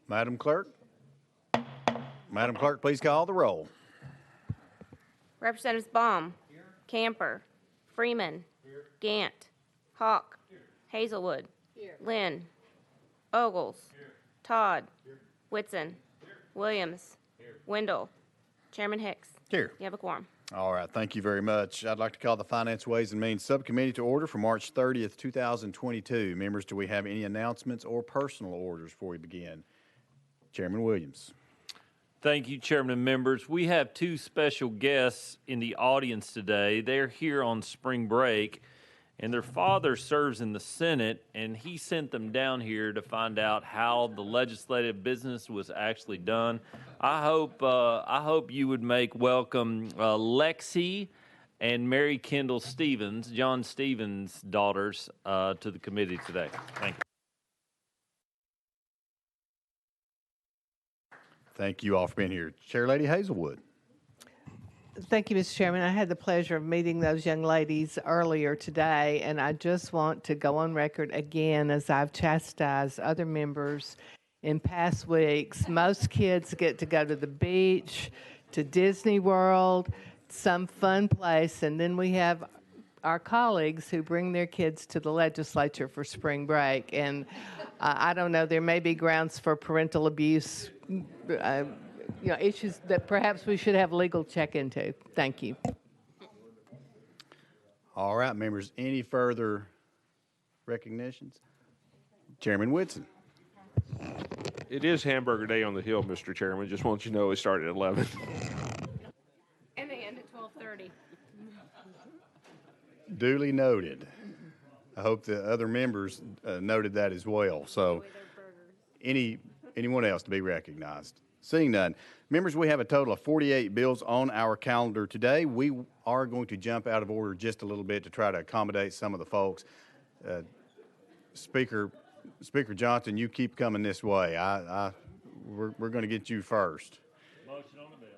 Madam Clerk? Madam Clerk, please call the roll. Representatives Baum. Camper. Freeman. Gant. Hawk. Hazelwood. Lynn. Ogles. Todd. Whitson. Williams. Wendell. Chairman Hicks. Here. You have a quorum. All right, thank you very much. I'd like to call the Finance, Ways and Means Subcommittee to order for March 30th, 2022. Members, do we have any announcements or personal orders before we begin? Chairman Williams. Thank you, Chairman and members. We have two special guests in the audience today. They're here on spring break, and their father serves in the Senate, and he sent them down here to find out how the legislative business was actually done. I hope you would make welcome Lexi and Mary Kendall Stevens, John Stevens' daughters, to the committee today. Thank you. Thank you all for being here. Chair Lady Hazelwood. Thank you, Mr. Chairman. I had the pleasure of meeting those young ladies earlier today, and I just want to go on record again as I've chastised other members in past weeks. Most kids get to go to the beach, to Disney World, some fun place, and then we have our colleagues who bring their kids to the legislature for spring break. And I don't know, there may be grounds for parental abuse, issues that perhaps we should have legal check into. Thank you. All right, members, any further recognitions? Chairman Whitson. It is Hamburger Day on the Hill, Mr. Chairman. Just want you to know it started at 11. And they end at 12:30. Duly noted. I hope the other members noted that as well. So anyone else to be recognized? Seeing none. Members, we have a total of 48 bills on our calendar today. We are going to jump out of order just a little bit to try to accommodate some of the folks. Speaker Johnson, you keep coming this way. We're going to get you first. Motion on the bill.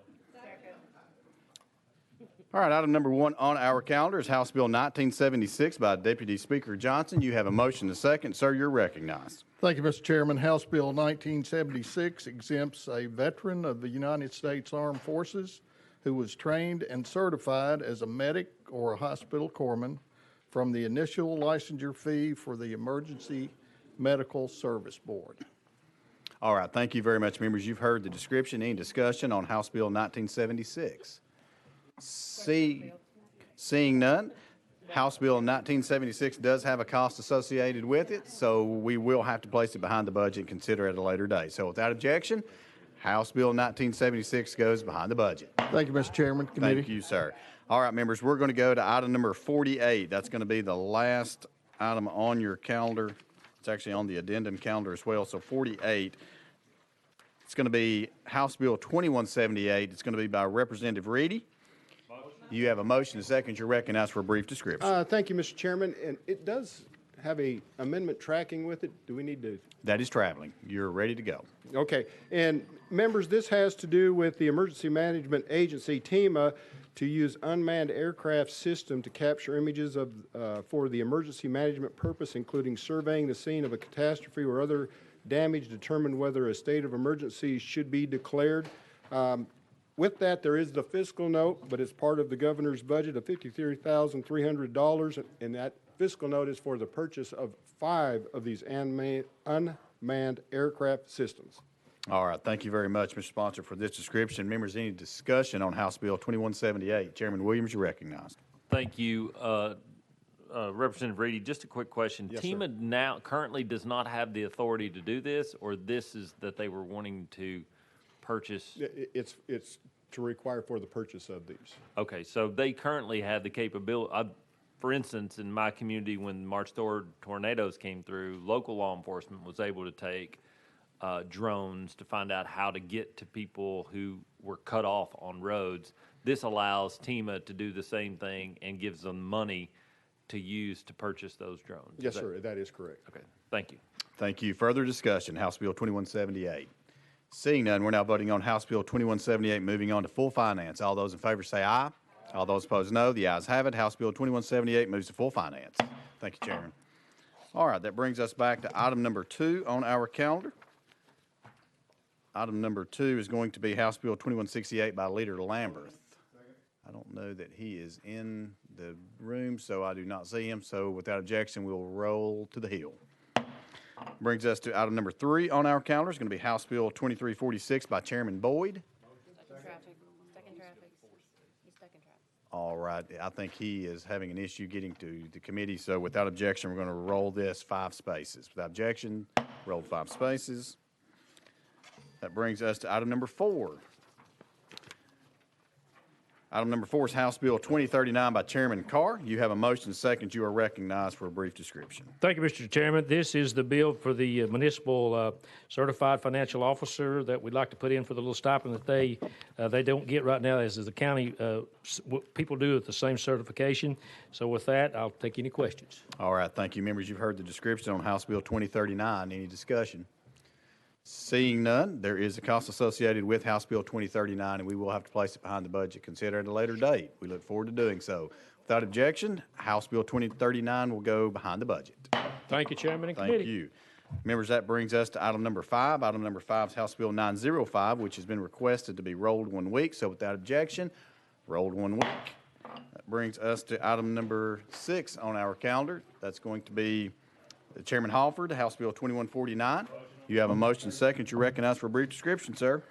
All right, item number 1 on our calendar is House Bill 1976 by Deputy Speaker Johnson. You have a motion to second. Sir, you're recognized. Thank you, Mr. Chairman. House Bill 1976 exempts a veteran of the United States Armed Forces who was trained and certified as a medic or a hospital corpsman from the initial licensure fee for the Emergency Medical Service Board. All right, thank you very much, members. You've heard the description. Any discussion on House Bill 1976? Seeing none, House Bill 1976 does have a cost associated with it, so we will have to place it behind the budget and consider it at a later date. So without objection, House Bill 1976 goes behind the budget. Thank you, Mr. Chairman. Committee. Thank you, sir. All right, members, we're going to go to item number 48. That's going to be the last item on your calendar. It's actually on the addendum calendar as well, so 48. It's going to be House Bill 2178. It's going to be by Representative Reedy. You have a motion to second. You're recognized for a brief description. Thank you, Mr. Chairman. And it does have a amendment tracking with it. Do we need to? That is traveling. You're ready to go. Okay. And members, this has to do with the Emergency Management Agency, TEMA, to use unmanned aircraft system to capture images of for the emergency management purpose, including surveying the scene of a catastrophe or other damage, determine whether a state of emergency should be declared. With that, there is the fiscal note, but it's part of the governor's budget of $53,300, and that fiscal note is for the purchase of 5 of these unmanned aircraft systems. All right. Thank you very much, Mr. Sponsor, for this description. Members, any discussion on House Bill 2178? Chairman Williams, you're recognized. Thank you, Representative Reedy. Just a quick question. Yes, TEMA now currently does not have the authority to do this, or this is that they were wanting to purchase? It's to require for the purchase of these. Okay, so they currently have the capability. For instance, in my community, when March 3rd tornadoes came through, local law enforcement was able to take drones to find out how to get to people who were cut off on roads. This allows TEMA to do the same thing and gives them money to use to purchase those drones. Yes, sir, that is correct. Okay, thank you. Thank you. Further discussion, House Bill 2178. Seeing none, we're now voting on House Bill 2178, moving on to full finance. All those in favor say aye. All those opposed, no. The ayes have it. House Bill 2178 moves to full finance. Thank you, Chairman. All right, that brings us back to item number 2 on our calendar. Item number 2 is going to be House Bill 2168 by Leader Lamberth. I don't know that he is in the room, so I do not see him. So without objection, we'll roll to the hill. Brings us to item number 3 on our calendar. It's going to be House Bill 2346 by Chairman Boyd. Stuck in traffic. He's stuck in traffic. All right, I think he is having an issue getting to the committee, so without objection, we're going to roll this 5 spaces. Without objection, roll 5 spaces. That brings us to item number 4. Item number 4 is House Bill 2039 by Chairman Carr. You have a motion second. You are recognized for a brief description. Thank you, Mr. Chairman. This is the bill for the municipal certified financial officer that we'd like to put in for the little stipend that they don't get right now, as the county people do with the same certification. So with that, I'll take any questions. All right, thank you, members. You've heard the description on House Bill 2039. Any discussion? Seeing none, there is a cost associated with House Bill 2039, and we will have to place it behind the budget. Consider at a later date. We look forward to doing so. Without objection, House Bill 2039 will go behind the budget. Thank you, Chairman and committee. Thank you. Members, that brings us to item number 5. Item number 5 is House Bill 905, which has been requested to be rolled 1 week. So without objection, rolled 1 week. That brings us to item number 6 on our calendar. That's going to be Chairman Halford, House Bill 2149. You have a motion second. You're recognized for a brief description, sir.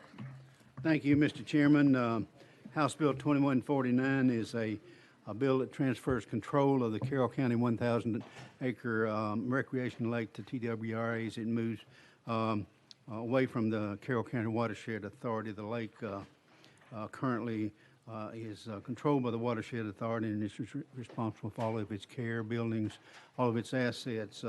Thank you, Mr. Chairman. House Bill 2149 is a bill that transfers control of the Carroll County 1,000-acre recreation lake to TWRA as it moves away from the Carroll County Watershed Authority. The lake currently is controlled by the Watershed Authority and is responsible for all of its care, buildings, all of its assets.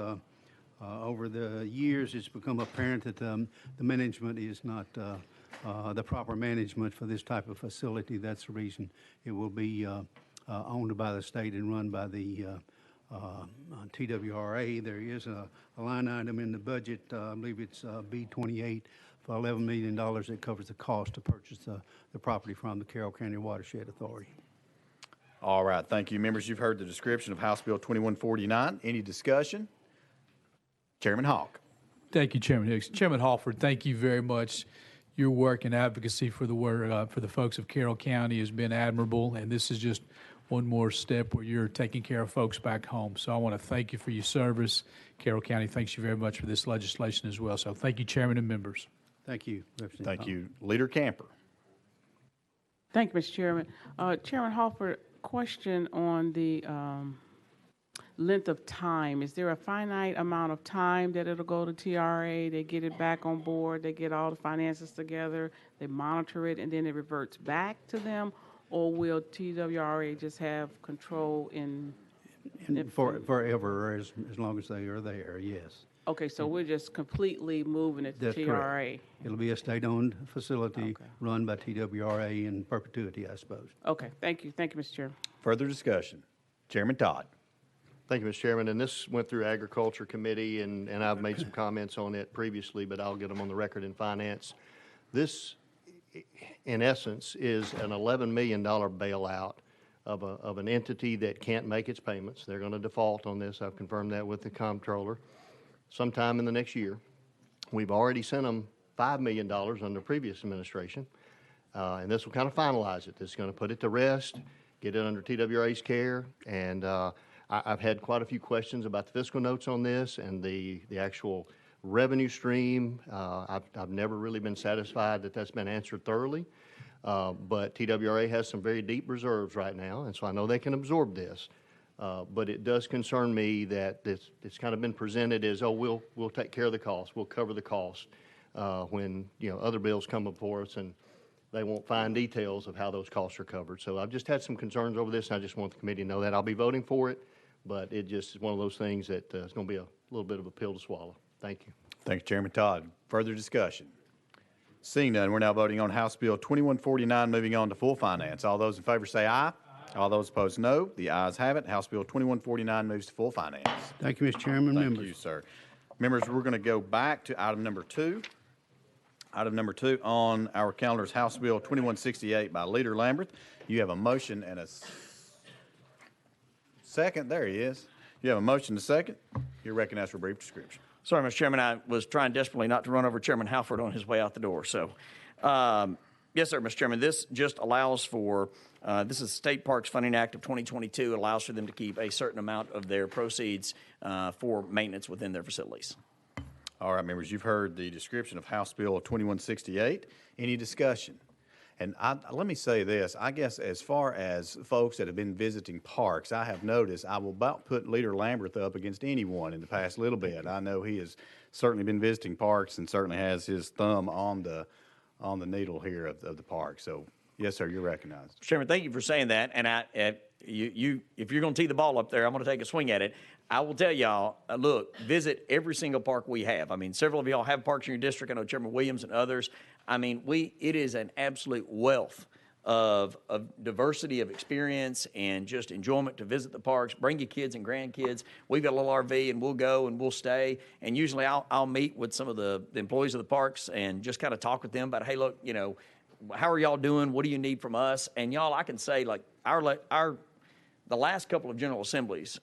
Over the years, it's become apparent that the management is not the proper management for this type of facility. That's the reason it will be owned by the state and run by the TWRA. There is a line item in the budget, I believe it's B28, for $11 million that covers the cost to purchase the property from the Carroll County Watershed Authority. All right, thank you. Members, you've heard the description of House Bill 2149. Any discussion? Chairman Hawk. Thank you, Chairman Hicks. Chairman Halford, thank you very much. Your work and advocacy for the work for the folks of Carroll County has been admirable, and this is just one more step where you're taking care of folks back home. So I want to thank you for your service. Carroll County thanks you very much for this legislation as well. So thank you, Chairman and members. Thank you, Representative. Thank you. Leader Camper. Thank you, Mr. Chairman. Chairman Halford, question on the length of time. Is there a finite amount of time that it'll go to TRA? They get it back on board, they get all the finances together, they monitor it, and then it reverts back to them? Or will TWRA just have control in Forever, as long as they are there, yes. Okay, so we're just completely moving it to That's TRA? correct. It'll be a state-owned facility run by TWRA in perpetuity, I suppose. Okay, thank you. Thank you, Mr. Chairman. Further discussion? Chairman Todd. Thank you, Mr. Chairman. And this went through Agriculture Committee, and I've made some comments on it previously, but I'll get them on the record in Finance. This, in essence, is an $11 million bailout of an entity that can't make its payments. They're going to default on this. I've confirmed that with the comptroller sometime in the next year. We've already sent them $5 million under previous administration, and this will kind of finalize it. This is going to put it to rest, get it under TWRA's care, and I've had quite a few questions about the fiscal notes on this and the actual revenue stream. I've never really been satisfied that that's been answered thoroughly, but TWRA has some very deep reserves right now, and so I know they can absorb this. But it does concern me that it's kind of been presented as, oh, we'll take care of the cost, we'll cover the cost, when other bills come before us and they won't find details of how those costs are covered. So I've just had some concerns over this, and I just want the committee to know that. I'll be voting for it, but it just is one of those things that it's going to be a little bit of a pill to swallow. Thank you. Thank you, Chairman Todd. Further discussion? Seeing none, we're now voting on House Bill 2149, moving on to full finance. All those in favor say aye. All those opposed, no. The ayes have it. House Bill 2149 moves to full finance. Thank you, Mr. Chairman. Thank you, sir. Members, we're going to go back to item number 2. Item number 2 on our calendar is House Bill 2168 by Leader Lamberth. You have a motion and a second. There he is. You have a motion and a second. You're recognized for a brief description. Sorry, Mr. Chairman, I was trying desperately not to run over Chairman Halford on his way out the door. So, yes, sir, Mr. Chairman, this just allows for, this is State Parks Funding Act of 2022. It allows for them to keep a certain amount of their proceeds for maintenance within their facilities. All right, members, you've heard the description of House Bill 2168. Any discussion? And let me say this, I guess as far as folks that have been visiting parks, I have noticed I will about put Leader Lamberth up against anyone in the past little bit. I know he has certainly been visiting parks and certainly has his thumb on the needle here of the park. So, yes, sir, you're recognized. Mr. Chairman, thank you for saying that. And if you're going to tee the ball up there, I'm going to take a swing at it. I will tell y'all, look, visit every single park we have. I mean, several of y'all have parks in your district. I know Chairman Williams and others. I mean, it is an absolute wealth of diversity of experience and just enjoyment to visit the parks. Bring your kids and grandkids. We've got a little RV, and we'll go and we'll stay. And usually I'll meet with some of the employees of the parks and just kind of talk with them about, hey, look, you know, how are y'all doing? What do you need from us? And y'all, I can say, like, the last couple of General Assemblies,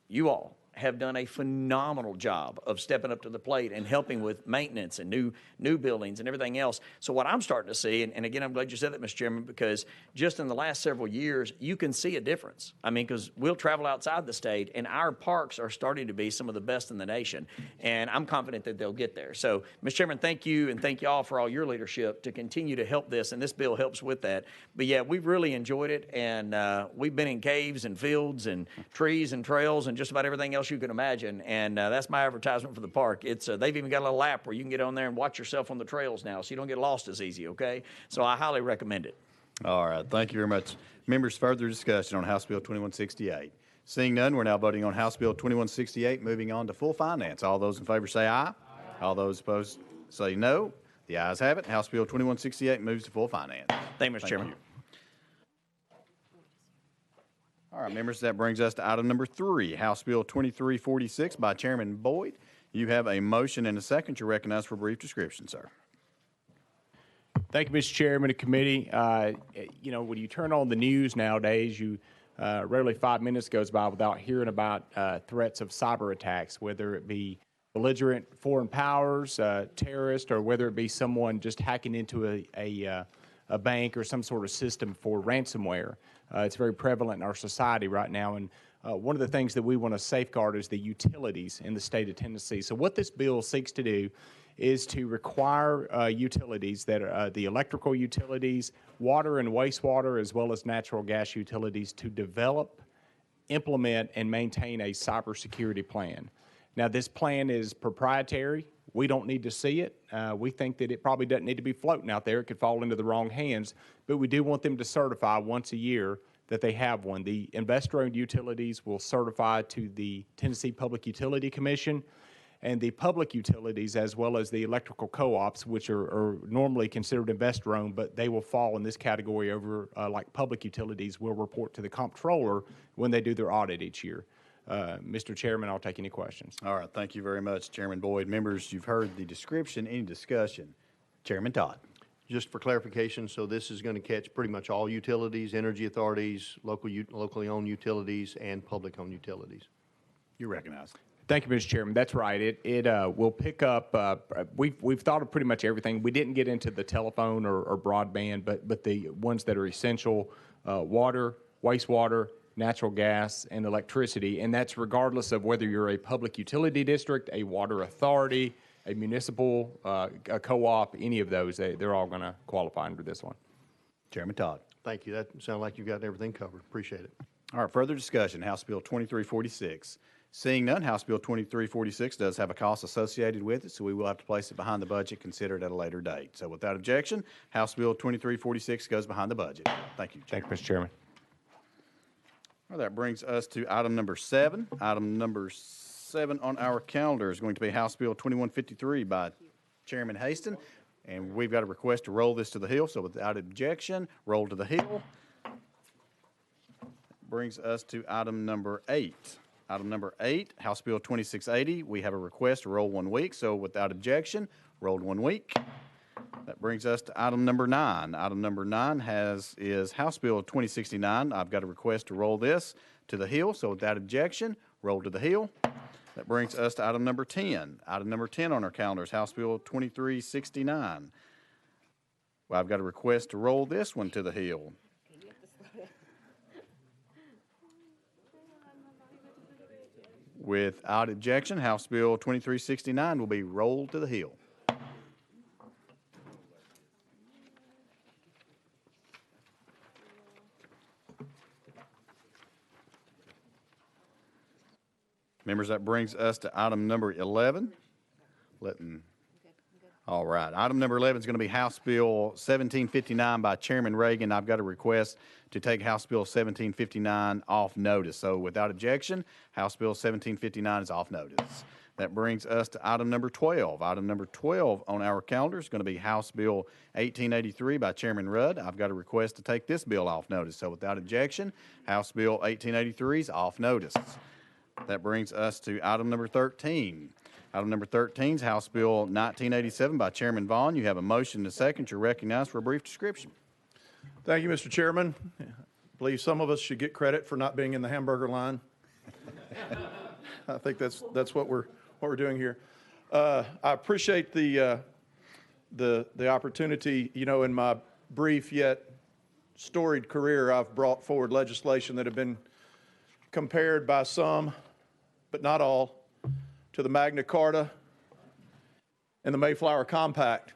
you all have done a phenomenal job of stepping up to the plate and helping with maintenance and new buildings and everything else. So what I'm starting to see, and again, I'm glad you said that, Mr. Chairman, because just in the last several years, you can see a difference. I mean, because we'll travel outside the state, and our parks are starting to be some of the best in the nation, and I'm confident that they'll get there. So, Mr. Chairman, thank you, and thank you all for all your leadership to continue to help this, and this bill helps with that. But yeah, we've really enjoyed it, and we've been in caves and fields and trees and trails and just about everything else you can imagine, and that's my advertisement for the park. It's they've even got a little app where you can get on there and watch yourself on the trails now, so you don't get lost as easy, okay? So I highly recommend it. All right, thank you very much. Members, further discussion on House Bill 2168. Seeing none, we're now voting on House Bill 2168, moving on to full finance. All those in favor say aye. Aye. All those opposed say no. The ayes have it. House Bill 2168 moves to full finance. Thank you, Mr. Chairman. You. All right, members, that brings us to item number 3, House Bill 2346 by Chairman Boyd. You have a motion and a second. You're recognized for a brief description, sir. Thank you, Mr. Chairman and committee. You know, when you turn on the news nowadays, rarely 5 minutes goes by without hearing about threats of cyber attacks, whether it be belligerent foreign powers, terrorists, or whether it be someone just hacking into a bank or some sort of system for ransomware. It's very prevalent in our society right now, and one of the things that we want to safeguard is the utilities in the state of Tennessee. So what this bill seeks to do is to require utilities that are the electrical utilities, water and wastewater, as well as natural gas utilities to develop, implement, and maintain a cybersecurity plan. Now, this plan is proprietary. We don't need to see it. We think that it probably doesn't need to be floating out there. It could fall into the wrong hands, but we do want them to certify once a year that they have one. The investor-owned utilities will certify to the Tennessee Public Utility Commission, and the public utilities, as well as the electrical co-ops, which are normally considered investor-owned, but they will fall in this category over, like public utilities, will report to the comptroller when they do their audit each year. Mr. Chairman, I'll take any questions. All right, thank you very much, Chairman Boyd. Members, you've heard the description. Any discussion? Chairman Todd. Just for clarification, so this is going to catch pretty much all utilities, energy authorities, locally owned utilities, and public-owned utilities. You're recognized. Thank you, Mr. Chairman. That's right. It will pick up. We've thought of pretty much everything. We didn't get into the telephone or broadband, but the ones that are essential: water, wastewater, natural gas, and electricity. And that's regardless of whether you're a public utility district, a water authority, a municipal, a co-op, any of those. They're all going to qualify under this one. Chairman Todd. Thank you. That sounds like you've got everything covered. Appreciate it. All right, further discussion. House Bill 2346. Seeing none, House Bill 2346 does have a cost associated with it, so we will have to place it behind the budget, consider it at a later date. So without objection, House Bill 2346 goes behind the budget. Thank you, Chairman. Thank you, Mr. Chairman. Well, that brings us to item number 7. Item number 7 on our calendar is going to be House Bill 2153 by Chairman Haston. And we've got a request to roll this to the Hill, so without objection, roll to the Hill. Brings us to item number 8. Item number 8, House Bill 2680. We have a request to roll 1 week, so without objection, rolled 1 week. That brings us to item number 9. Item number 9 is House Bill 2069. I've got a request to roll this to the Hill, so without objection, roll to the Hill. That brings us to item number 10. Item number 10 on our calendar is House Bill 2369. Well, I've got a request to roll this one to the Hill. Without objection, House Bill 2369 will be rolled to the Hill. Members, that brings us to item number 11. All right. Item number 11 is going to be House Bill 1759 by Chairman Reagan. I've got a request to take House Bill 1759 off notice. So without objection, House Bill 1759 is off notice. That brings us to item number 12. Item number 12 on our calendar is going to be House Bill 1883 by Chairman Rudd. I've got a request to take this bill off notice. So without objection, House Bill 1883 is off notice. That brings us to item number 13. Item number 13 is House Bill 1987 by Chairman Vaughn. You have a motion and a second. You're recognized for a brief description. Thank you, Mr. Chairman. I believe some of us should get credit for not being in the hamburger line. I think that's what we're doing here. I appreciate the opportunity. You know, in my brief yet storied career, I've brought forward legislation that have been compared by some, but not all, to the Magna Carta and the Mayflower Compact.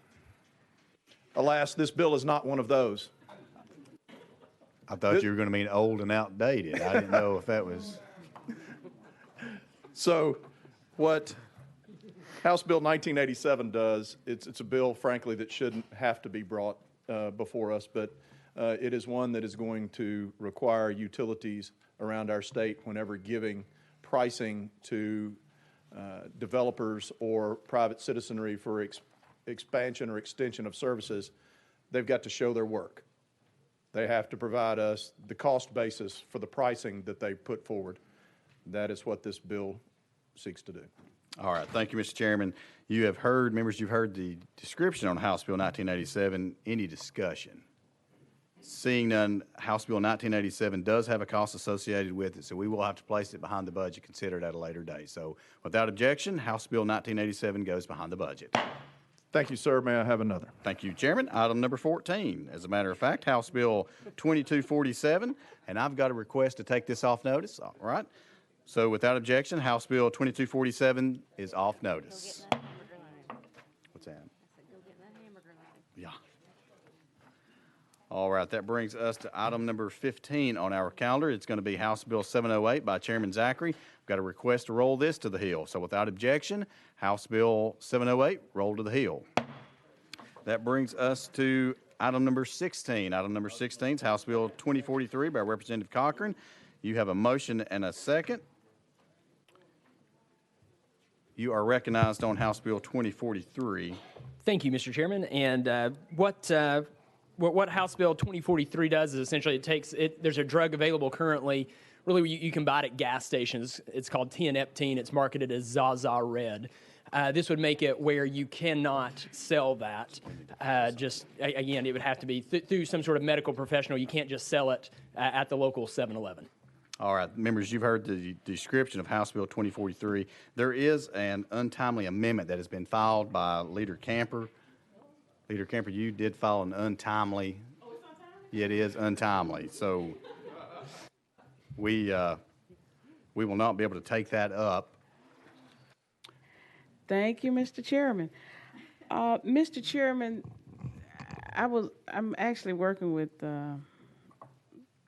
Alas, this bill is not one of those. I thought you were going to mean old and outdated. I didn't know if that was. So what House Bill 1987 does, it's a bill, frankly, that shouldn't have to be brought before us, but it is one that is going to require utilities around our state, whenever giving pricing to developers or private citizenry for expansion or extension of services, they've got to show their work. They have to provide us the cost basis for the pricing that they put forward. That is what this bill seeks to do. All right. Thank you, Mr. Chairman. You have heard, members, you've heard the description on House Bill 1987. Any discussion? Seeing none, House Bill 1987 does have a cost associated with it, so we will have to place it behind the budget, consider it at a later date. So without objection, House Bill 1987 goes behind the budget. Thank you, sir. May I have another? Thank you, Chairman. Item number 14. As a matter of fact, House Bill 2247, and I've got a request to take this off notice. All right. So without objection, House Bill 2247 is off notice. What's that? Yeah. All right, that brings us to item number 15 on our calendar. It's going to be House Bill 708 by Chairman Zachary. I've got a request to roll this to the Hill. So without objection, House Bill 708, roll to the Hill. That brings us to item number 16. Item number 16 is House Bill 2043 by Representative Cochran. You have a motion and a second. You are recognized on House Bill 2043. Thank you, Mr. Chairman. And what House Bill 2043 does is essentially there's a drug available currently. Really, you can buy it at gas stations. It's called tianeptine. It's marketed as Zaza Red. This would make it where you cannot sell that. Again, it would have to be through some sort of medical professional. You can't just sell it at the local 7-Eleven. All right, members, you've heard the description of House Bill 2043. There is an untimely amendment that has been filed by Leader Camper. Leader Camper, you did file an untimely. Oh, it's untimely? Yeah, it is untimely. So we will not be able to take that up. Thank you, Mr. Chairman. Mr. Chairman, I'm actually working with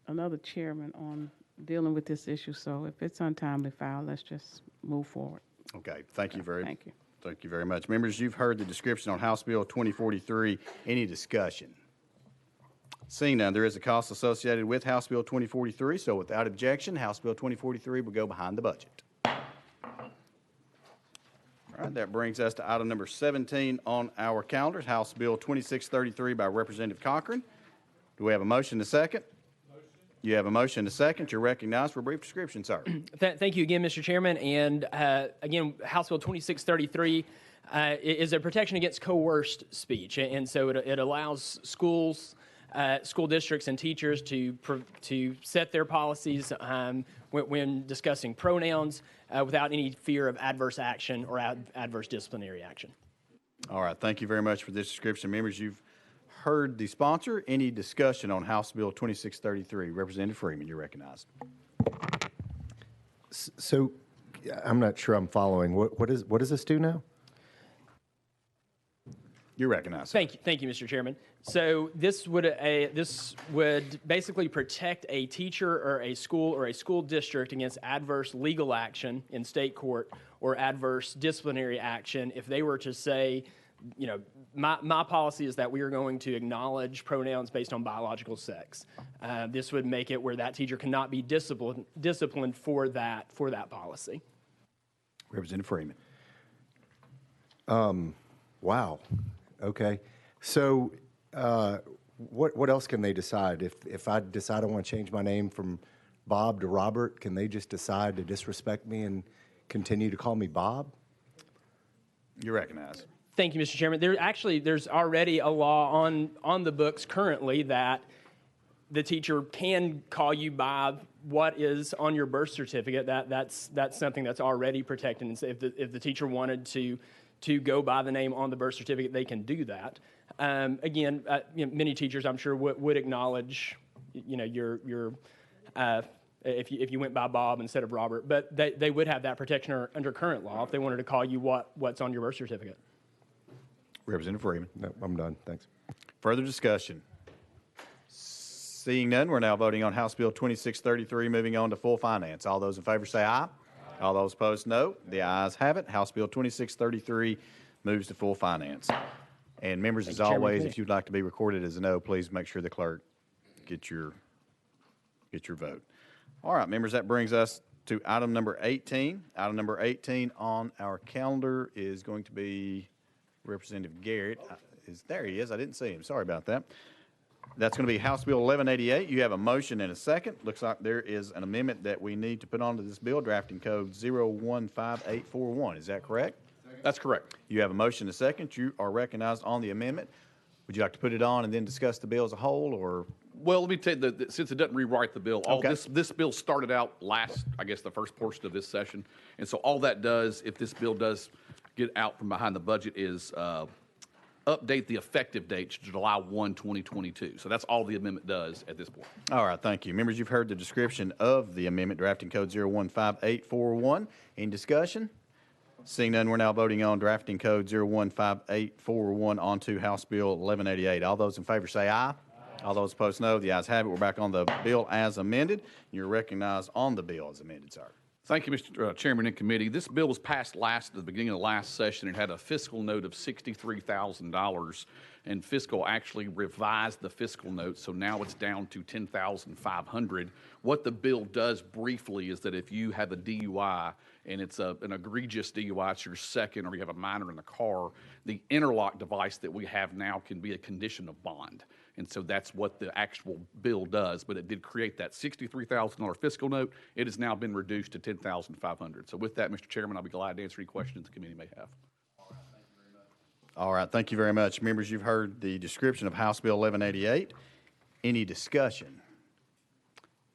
another chairman on dealing with this issue. So if it's untimely filed, let's just move forward. Okay. Thank you very much. Thank you. Thank you very much. Members, you've heard the description on House Bill 2043. Any discussion? Seeing none, there is a cost associated with House Bill 2043, so without objection, House Bill 2043 will go behind the budget. All right, that brings us to item number 17 on our calendars, House Bill 2633 by Representative Cochran. Do we have a motion and a second? You have a motion and a second. You're recognized for a brief description, sir. Thank you again, Mr. Chairman. And again, House Bill 2633 is a protection against coerced speech. And so it allows schools school districts and teachers to set their policies when discussing pronouns without any fear of adverse action or adverse disciplinary action. All right, thank you very much for this description. Members, you've heard the sponsor. Any discussion on House Bill 2633? Representative Freeman, you're recognized. So I'm not sure I'm following. What does this do now? You're recognized. Thank you, Mr. Chairman. So this would basically protect a teacher or a school district against adverse legal action in state court or adverse disciplinary action if they were to say, my policy is that we are going to acknowledge pronouns based on biological sex. This would make it where that teacher cannot be disciplined for that policy. Representative Freeman. Wow. Okay. So what else can they decide? If I decide I want to change my name from Bob to Robert, can they just decide to disrespect me and continue to call me Bob? You're recognized. Thank you, Mr. Chairman. There's already a law on the books currently that the teacher can call you by what is on your birth certificate. That's something that's already protected. And so if the teacher wanted to go by the name on the birth certificate, they can do that. Again, many teachers, I'm sure, would acknowledge, your if you went by Bob instead of Robert, but they would have that protection under current law if they wanted to call you what's on your birth certificate. Representative Freeman. No, I'm done. Thanks. Further discussion? Seeing none, we're now voting on House Bill 2633, moving on to full finance. All those in favor say aye. All those opposed, no. The ayes have it. House Bill 2633 moves to full finance. And members, as always, if you'd like to be recorded as a no, please make sure the clerk get your vote. All right, members, that brings us to item number 18. Item number 18 on our calendar is going to be Representative Garrett. There he is. I didn't see him. Sorry about that. That's going to be House Bill 1188. You have a motion and a second. Looks like there is an amendment that we need to put onto this bill, drafting code 015841. Is that correct? That's correct. You have a motion and a second. You are recognized on the amendment. Would you like to put it on and then discuss the bill as a whole, or? Well, let me tell you, since it doesn't rewrite the bill, this bill started out the first portion of this session. And so all that does, if this bill does get out from behind the budget, is update the effective date to July 1, 2022. So that's all the amendment does at this point. All right, thank you. Members, you've heard the description of the amendment, drafting code 015841. Any discussion? Seeing none, we're now voting on drafting code 015841 onto House Bill 1188. All those in favor say aye. All those opposed, no. The ayes have it. We're back on the bill as amended. You're recognized on the bill as amended, sir. Thank you, Mr. Chairman and committee. This bill was passed at the beginning of the last session. It had a fiscal note of $63,000, and fiscal actually revised the fiscal note, so now it's down to $10,500. What the bill does briefly is that if you have a DUI and it's an egregious DUI, it's your second, or you have a minor in the car, the interlock device that we have now can be a condition of bond. And so that's what the actual bill does, but it did create that $63,000 fiscal note. It has now been reduced to $10,500. So with that, Mr. Chairman, I'll be glad to answer any questions the committee may have. All right, thank you very much. Members, you've heard the description of House Bill 1188. Any discussion?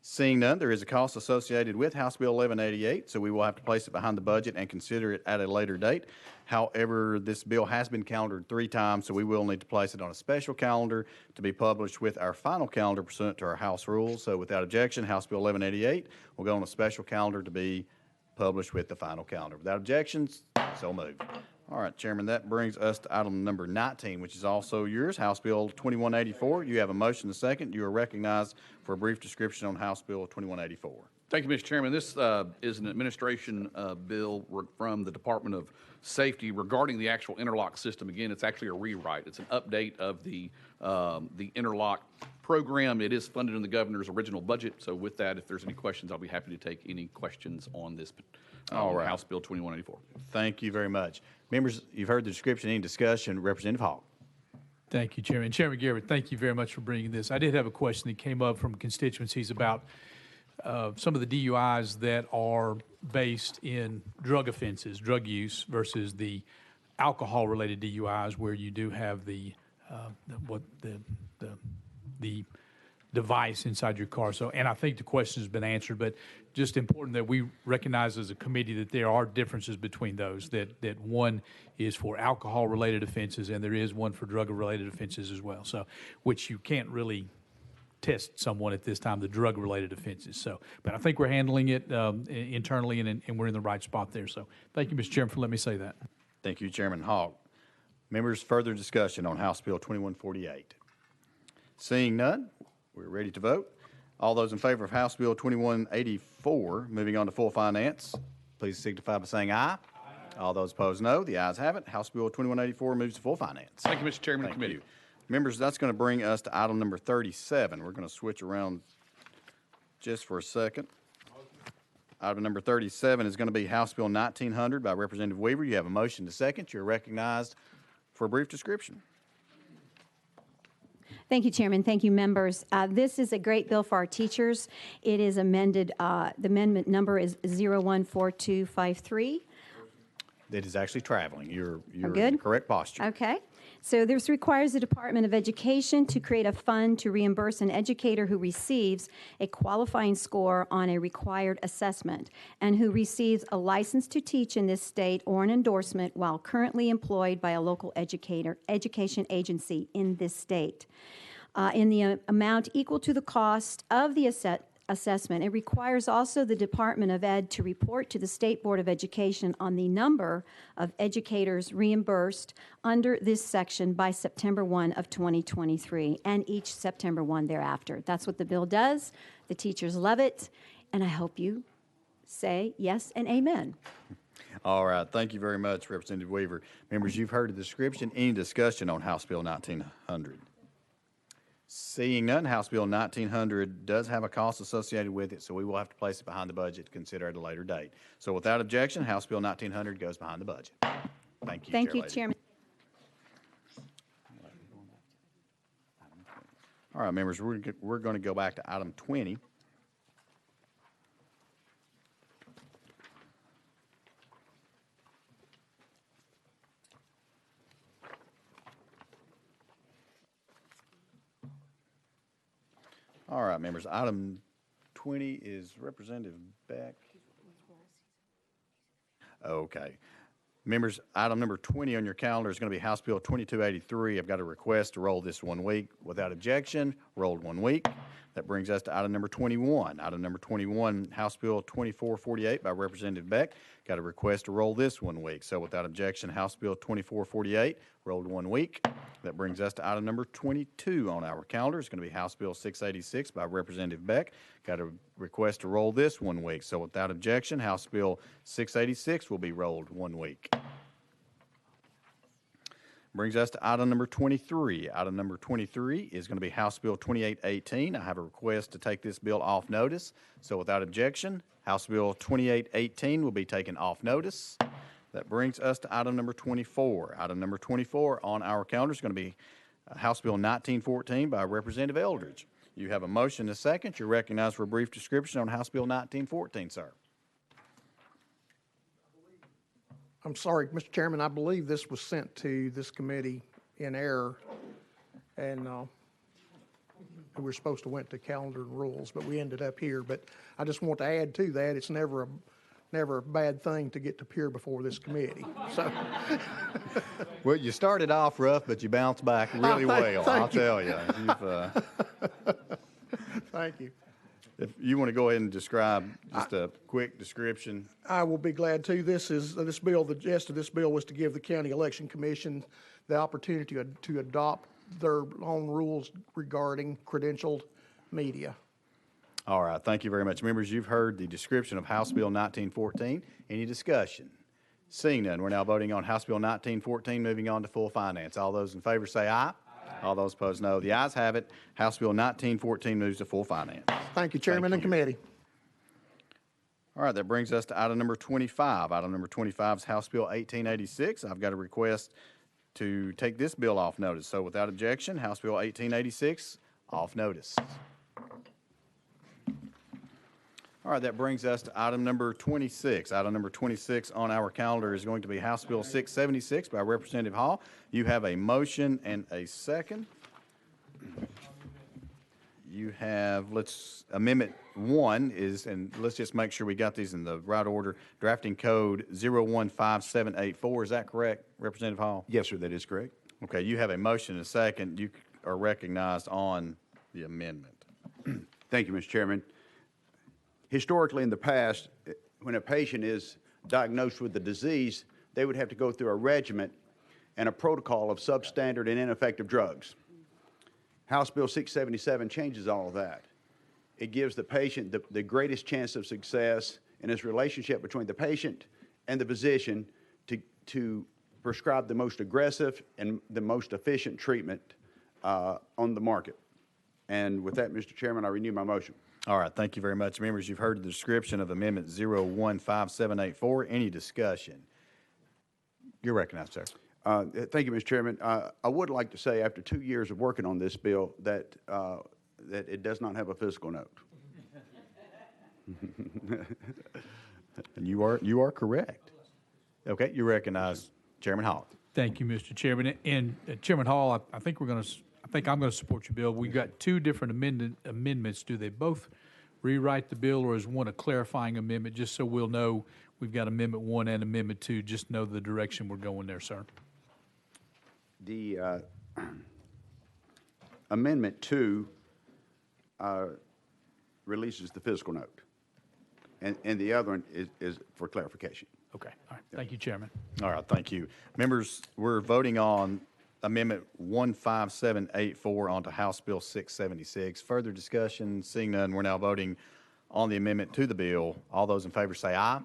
Seeing none, there is a cost associated with House Bill 1188, so we will have to place it behind the budget and consider it at a later date. However, this bill has been calendared 3 times, so we will need to place it on a special calendar to be published with our final calendar pursuant to our House rules. So without objection, House Bill 1188 will go on a special calendar to be published with the final calendar. Without objections, so moved. All right, Chairman, that brings us to item number 19, which is also yours, House Bill 2184. You have a motion and a second. You are recognized for a brief description on House Bill 2184. Thank you, Mr. Chairman. This is an administration bill from the Department of Safety regarding the actual interlock system. Again, it's actually a rewrite. It's an update of the interlock program. It is funded in the governor's original budget. So with that, if there's any questions, I'll be happy to take any questions on this All right. House Bill 2184. Thank you very much. Members, you've heard the description. Any discussion? Representative Hall. Thank you, Chairman. Chairman Garrett, thank you very much for bringing this. I did have a question that came up from constituencies about some of the DUIs that are based in drug offenses, drug use, versus the alcohol-related DUIs where you do have the the device inside your car. So, and I think the question has been answered, but just important that we recognize as a committee that there are differences between those, that one is for alcohol-related offenses and there is one for drug-related offenses as well. So, which you can't really test someone at this time, the drug-related offenses. So, but I think we're handling it internally and we're in the right spot there. So thank you, Mr. Chairman, for letting me say that. Thank you, Chairman Hawk. Members, further discussion on House Bill 2148. Seeing none, we're ready to vote. All those in favor of House Bill 2184, moving on to full finance, please signify by saying aye. All those opposed, no. The ayes have it. House Bill 2184 moves to full finance. Thank you, Mr. Chairman Thank and committee. you. Members, that's going to bring us to item number 37. We're going to switch around just for a second. Item number 37 is going to be House Bill 1900 by Representative Weaver. You have a motion to second. You're recognized for a brief description. Thank you, Chairman. Thank you, members. This is a great bill for our teachers. It is amended, the amendment number is 014253. It is actually traveling. You're good? in the correct posture. Okay. So this requires the Department of Education to create a fund to reimburse an educator who receives a qualifying score on a required assessment and who receives a license to teach in this state or an endorsement while currently employed by a local education agency in this state. In the amount equal to the cost of the assessment. It requires also the Department of Ed to report to the State Board of Education on the number of educators reimbursed under this section by September 1 of 2023 and each September 1 thereafter. That's what the bill does. The teachers love it, and I hope you say yes and amen. All right. Thank you very much, Representative Weaver. Members, you've heard the description. Any discussion on House Bill 1900? Seeing none, House Bill 1900 does have a cost associated with it, so we will have to place it behind the budget to consider at a later date. So without objection, House Bill 1900 goes behind the budget. Thank you, Thank you, Chair Lady. Chairman. All right, members, we're going to go back to item 20. All right, members, item 20 is Representative Beck. Okay. Members, item number 20 on your calendar is going to be House Bill 2283. I've got a request to roll this 1 week. Without objection, rolled 1 week. That brings us to item number 21. Item number 21, House Bill 2448 by Representative Beck. Got a request to roll this 1 week. So without objection, House Bill 2448 rolled 1 week. That brings us to item number 22 on our calendar. It's going to be House Bill 686 by Representative Beck. Got a request to roll this 1 week. So without objection, House Bill 686 will be rolled 1 week. Brings us to item number 23. Item number 23 is going to be House Bill 2818. I have a request to take this bill off notice. So without objection, House Bill 2818 will be taken off notice. That brings us to item number 24. Item number 24 on our calendar is going to be House Bill 1914 by Representative Eldridge. You have a motion and a second. You're recognized for a brief description on House Bill 1914, sir. I'm sorry, Mr. Chairman, I believe this was sent to this committee in error, and we were supposed to went to calendar and rules, but we ended up here. But I just want to add to that, it's never a bad thing to get to appear before this committee. So, Well, you started off rough, but you bounced back really well, I'll tell you. Thank you. If you want to go ahead and describe just a quick description. I will be glad to. The gist of this bill was to give the County Election Commission the opportunity to adopt their own rules regarding credentialed media. All right, thank you very much. Members, you've heard the description of House Bill 1914. Any discussion? Seeing none, we're now voting on House Bill 1914, moving on to full finance. All those in favor say aye. All those opposed, no. The ayes have it. House Bill 1914 moves to full finance. Thank you, Chairman and committee. All right, that brings us to item number 25. Item number 25 is House Bill 1886. I've got a request to take this bill off notice. So without objection, House Bill 1886 off notice. All right, that brings us to item number 26. Item number 26 on our calendar is going to be House Bill 676 by Representative Hall. You have a motion and a second. you have, Amendment 1 is, and let's just make sure we got these in the right order, drafting code 015784. Is that correct, Representative Hall? Yes, sir, that is correct. Okay, you have a motion and a second. You are recognized on the amendment. Thank you, Mr. Chairman. Historically, in the past, when a patient is diagnosed with the disease, they would have to go through a regimen and a protocol of substandard and ineffective drugs. House Bill 677 changes all of that. It gives the patient the greatest chance of success in his relationship between the patient and the physician to prescribe the most aggressive and the most efficient treatment on the market. And with that, Mr. Chairman, I renew my motion. All right, thank you very much. Members, you've heard the description of Amendment 015784. Any discussion? You're recognized, sir. Thank you, Mr. Chairman. I would like to say, after 2 years of working on this bill, that it does not have a fiscal note. And you are correct. Okay, you recognize Chairman Hall. Thank you, Mr. Chairman. And Chairman Hall, I think I'm going to support your bill. We've got two different amendments. Do they both rewrite the bill, or is one a clarifying amendment? Just so we'll know we've got Amendment 1 and Amendment 2. Just know the direction we're going there, sir. The Amendment 2 releases the fiscal note, and the other one is for clarification. Okay. All right. Thank you, Chairman. All right, thank you. Members, we're voting on Amendment 15784 onto House Bill 676. Further discussion? Seeing none, we're now voting on the amendment to the bill. All those in favor say aye.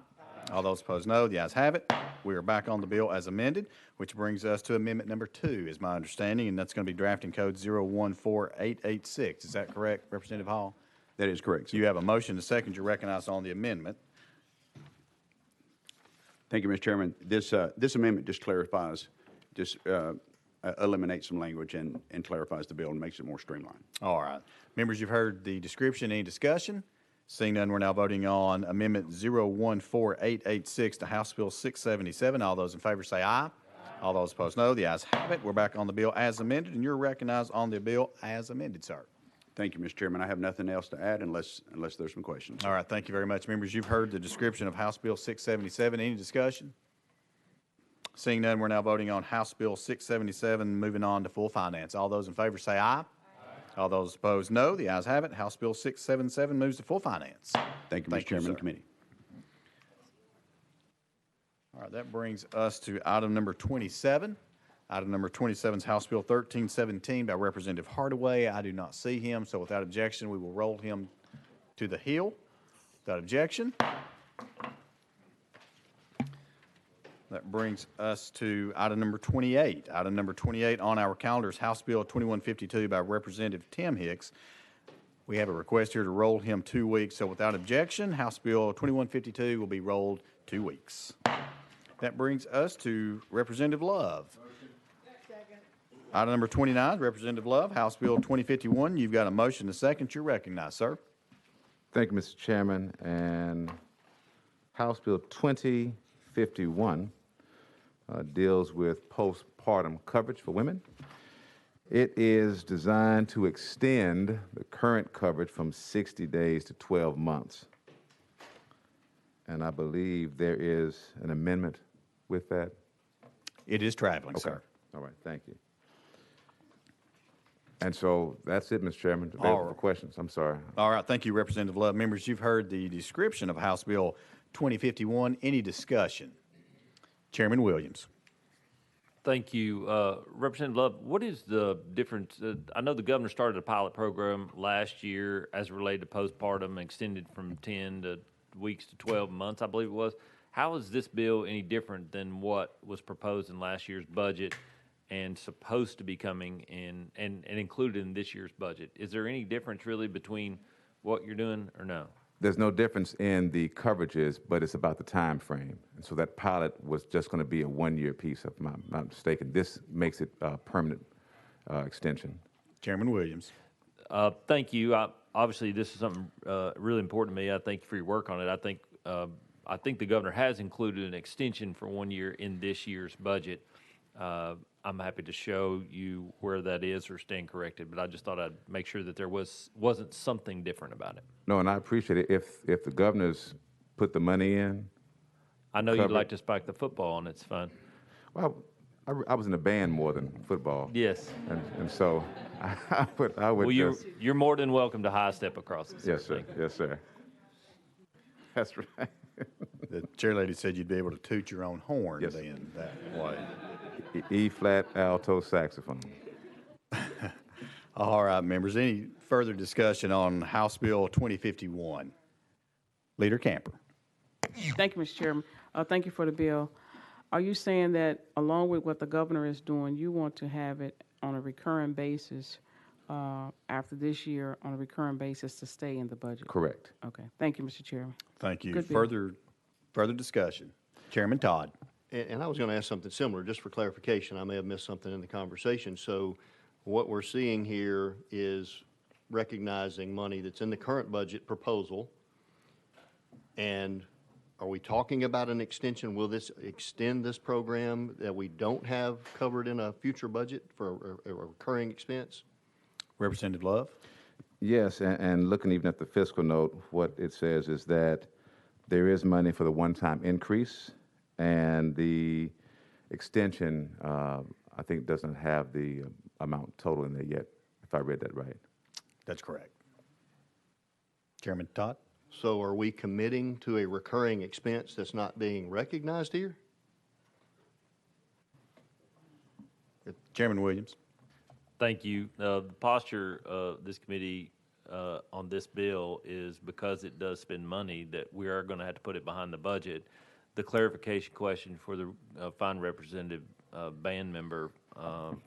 All those opposed, no. The ayes have it. We are back on the bill as amended, which brings us to Amendment number 2, is my understanding, and that's going to be drafting code 014886. Is that correct, Representative Hall? That is correct, sir. You have a motion to second. You're recognized on the amendment. Thank you, Mr. Chairman. This amendment just clarifies, eliminates some language and clarifies the bill and makes it more streamlined. All right. Members, you've heard the description. Any discussion? Seeing none, we're now voting on Amendment 014886 to House Bill 677. All those in favor say aye. All those opposed, no. The ayes have it. We're back on the bill as amended, and you're recognized on the bill as amended, sir. Thank you, Mr. Chairman. I have nothing else to add unless there's some questions. All right. Thank you very much. Members, you've heard the description of House Bill 677. Any discussion? Seeing none, we're now voting on House Bill 677, moving on to full finance. All those in favor say aye. All those opposed, no. The ayes have it. House Bill 677 moves to full finance. Thank you, Mr. Chairman and committee. All right, that brings us to item number 27. Item number 27 is House Bill 1317 by Representative Hardaway. I do not see him, so without objection, we will roll him to the hill. Without objection. That brings us to item number 28. Item number 28 on our calendar is House Bill 2152 by Representative Tim Hicks. We have a request here to roll him 2 weeks, so without objection, House Bill 2152 will be rolled 2 weeks. That brings us to Representative Love. Item number 29, Representative Love, House Bill 2051. You've got a motion to second. You're recognized, sir. Thank you, Mr. Chairman. And House Bill 2051 deals with postpartum coverage for women. It is designed to extend the current coverage from 60 days to 12 months. And I believe there is an amendment with that. It is traveling, okay. sir. All right, thank you. And so that's it, Mr. Chairman. Available for questions. I'm sorry. All right, thank you, Representative Love. Members, you've heard the description of House Bill 2051. Any discussion? Chairman Williams. Thank you. Representative Love, what is the difference? I know the governor started a pilot program last year as related to postpartum, extended from 10 weeks to 12 months, I believe it was. How is this bill any different than what was proposed in last year's budget and supposed to be coming in and included in this year's budget? Is there any difference really between what you're doing or no? There's no difference in the coverages, but it's about the time frame. And so that pilot was just going to be a one-year piece, if I'm not mistaken. This makes it a permanent extension. Chairman Williams. Thank you. Obviously, this is something really important to me. I thank you for your work on it. I think the governor has included an extension for 1 year in this year's budget. I'm I'm happy to show you where that is or stand corrected, but I just thought I'd make sure that there wasn't something different about it. No, and I appreciate it. If the governor's put the money in. I know you'd covered- like to spike the football, and it's fun. Well, I was in a band more than football. Yes. And so I would Well, just. you're more than welcome to high step across this. Yes, sir. Yes, sir. That's right. The chairlady said you'd be able to toot your own horn then that way. E flat alto saxophone. All right, members. Any further discussion on House Bill 2051? Leader Camper. Thank you, Mr. Chairman. Thank you for the bill. Are you saying that along with what the governor is doing, you want to have it on a recurring basis after this year on a recurring basis to stay in the budget? Correct. Okay. Thank you, Mr. Chairman. Thank you. Good bill. Further discussion. Chairman Todd. And I was going to ask something similar, just for clarification. I may have missed something in the conversation. So what we're seeing here is recognizing money that's in the current budget proposal. And are we talking about an extension? Will this extend this program that we don't have covered in a future budget for a recurring expense? Representative Love? Yes, and looking even at the fiscal note, what it says is that there is money for the one-time increase, and the extension, I think, doesn't have the amount total in there yet, if I read that right. That's correct. Chairman Todd? So are we committing to a recurring expense that's not being recognized here? Chairman Williams. Thank you. The posture of this committee on this bill is because it does spend money that we are going to have to put it behind the budget. The clarification question for the fine representative band member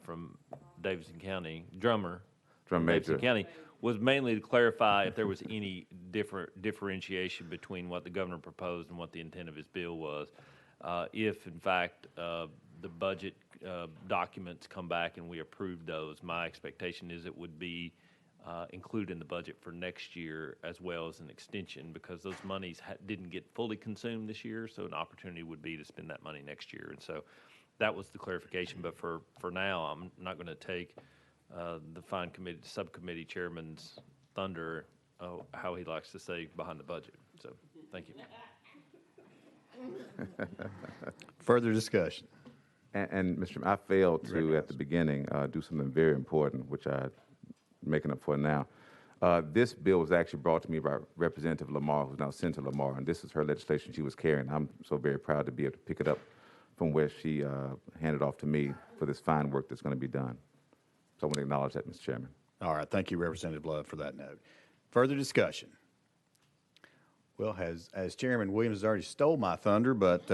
from Davidson County, drummer from Davidson County, was mainly to clarify if there was any differentiation between what the governor proposed and what the intent of his bill was. If, in fact, the budget documents come back and we approve those, my expectation is it would be included in the budget for next year as well as an extension, because those monies didn't get fully consumed this year, so an opportunity would be to spend that money next year. And so that was the clarification. But for now, I'm not going to take the fine subcommittee chairman's thunder, how he likes to say, behind the budget. So thank you. Further discussion. And Mr. Chairman, I failed to, at the beginning, do something very important, which I'm making up for now. This bill was actually brought to me by Representative Lamar, who's now Senator Lamar, and this is her legislation she was carrying. I'm so very proud to be able to pick it up from where she handed off to me for this fine work that's going to be done. So I want to acknowledge that, Mr. Chairman. All right. Thank you, Representative Love, for that note. Further discussion. Well, as Chairman Williams has already stole my thunder, but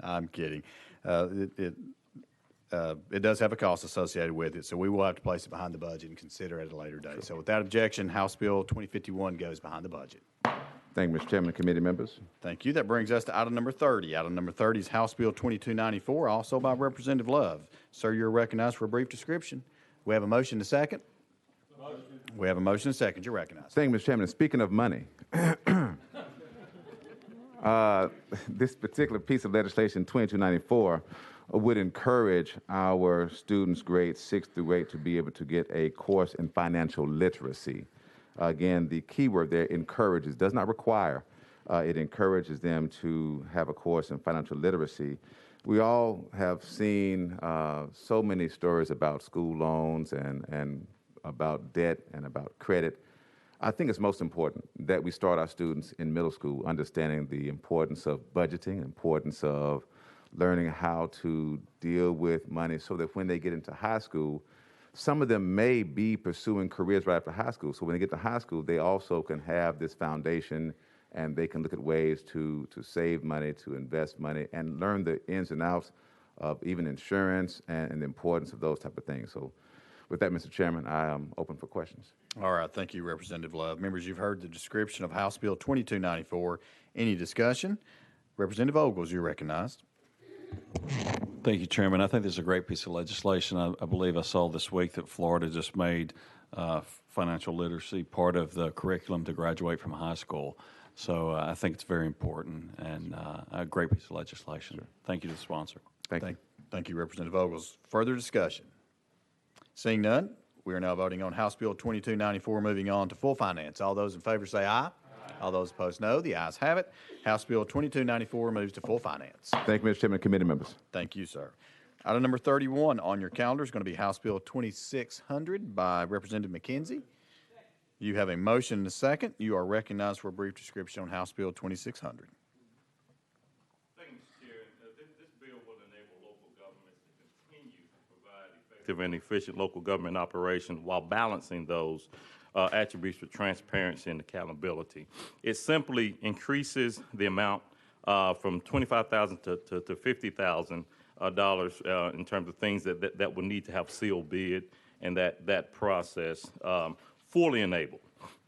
I'm kidding. It does have a cost associated with it, so we will have to place it behind the budget and consider it at a later date. So without objection, House Bill 2051 goes behind the budget. Thank you, Mr. Chairman, committee members. Thank you. That brings us to item number 30. Item number 30 is House Bill 2294, also by Representative Love. Sir, you're recognized for a brief description. We have a motion to second. We have a motion to second. You're recognized. Thank you, Mr. Chairman. Speaking of money, this particular piece of legislation, 2294, would encourage our students grades 6 through 8 to be able to get a course in financial literacy. Again, the key word there, encourages, does not require. It encourages them to have a course in financial literacy. We all have seen so many stories about school loans and about debt and about credit. I think it's most important that we start our students in middle school understanding the importance of budgeting, importance of learning how to deal with money, so that when they get into high school, some of them may be pursuing careers right after high school. So when they get to high school, they also can have this foundation, and they can look at ways to save money, to invest money, and learn the ins and outs of even insurance and the importance of those type of things. So with that, Mr. Chairman, I am open for questions. All right. Thank you, Representative Love. Members, you've heard the description of House Bill 2294. Any discussion? Representative Ogles, you're recognized. Thank you, Chairman. I think this is a great piece of legislation. I believe I saw this week that Florida just made financial literacy part of the curriculum to graduate from high school. So I think it's very important and a great piece of legislation. Sure. Thank you to the sponsor. Thank you. Thank you, Representative Ogles. Further discussion? Seeing none, we are now voting on House Bill 2294, moving on to full finance. All those in favor say aye. All those opposed, no. The ayes have it. House Bill 2294 moves to full finance. Thank you, Mr. Chairman, committee members. Thank you, sir. Item number 31 on your calendar is going to be House Bill 2600 by Representative McKenzie. You have a motion and a second. You are recognized for a brief description on House Bill 2600. Thank you, Mr. Chair. This bill will enable local governments to continue to provide effective and efficient local government operation while balancing those attributes for transparency and accountability. It simply increases the amount from $25,000 to $50,000 in terms of things that will need to have sealed bid and that process fully enabled.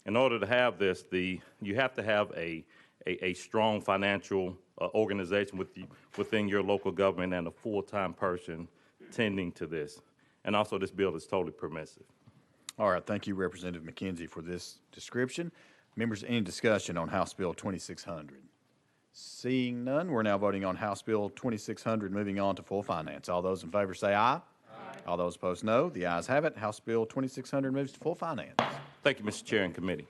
In order to have this, you have to have a strong financial organization within your local government and a full-time person tending to this. And also, this bill is totally permissive. All right. Thank you, Representative McKenzie, for this description. Members, any discussion on House Bill 2600? Seeing none, we're now voting on House Bill 2600, moving on to full finance. All those in favor say aye. All those opposed, no. The ayes have it. House Bill 2600 moves to full finance. Thank you, Mr. Chair and committee.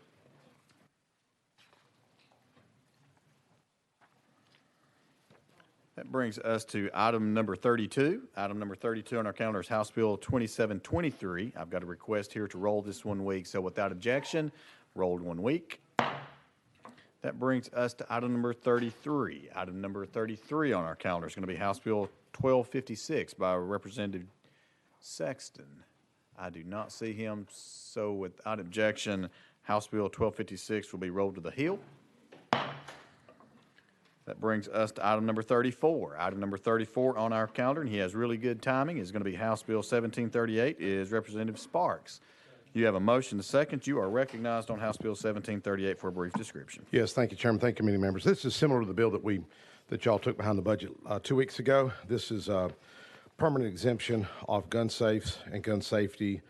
That brings us to item number 32. Item number 32 on our calendar is House Bill 2723. I've got a request here to roll this 1 week, so without objection, rolled 1 week. That brings us to item number 33. Item number 33 on our calendar is going to be House Bill 1256 by Representative Sexton. I do not see him, so without objection, House Bill 1256 will be rolled to the Hill. That brings us to item number 34. Item number 34 on our calendar, and he has really good timing, is going to be House Bill 1738, is Representative Sparks. You have a motion to second. You are recognized on House Bill 1738 for a brief description. Yes, thank you, Chairman. Thank you, committee members. This is similar to the bill that y'all took behind the budget 2 weeks ago. This is a permanent exemption of gun safes and gun safety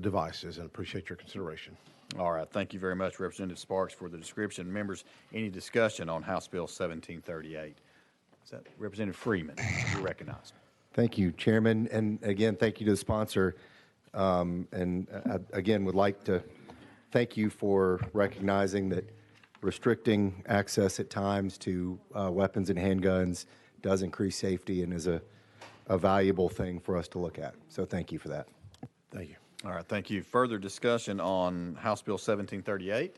devices, and appreciate your consideration. All right. Thank you very much, Representative Sparks, for the description. Members, any discussion on House Bill 1738? Is that Representative Freeman? You're recognized. Thank you, Chairman. And again, thank you to the sponsor. And again, would like to thank you for recognizing that restricting access at times to weapons and handguns does increase safety and is a valuable thing for us to look at. So thank you for that. Thank you. All right, thank you. Further discussion on House Bill 1738?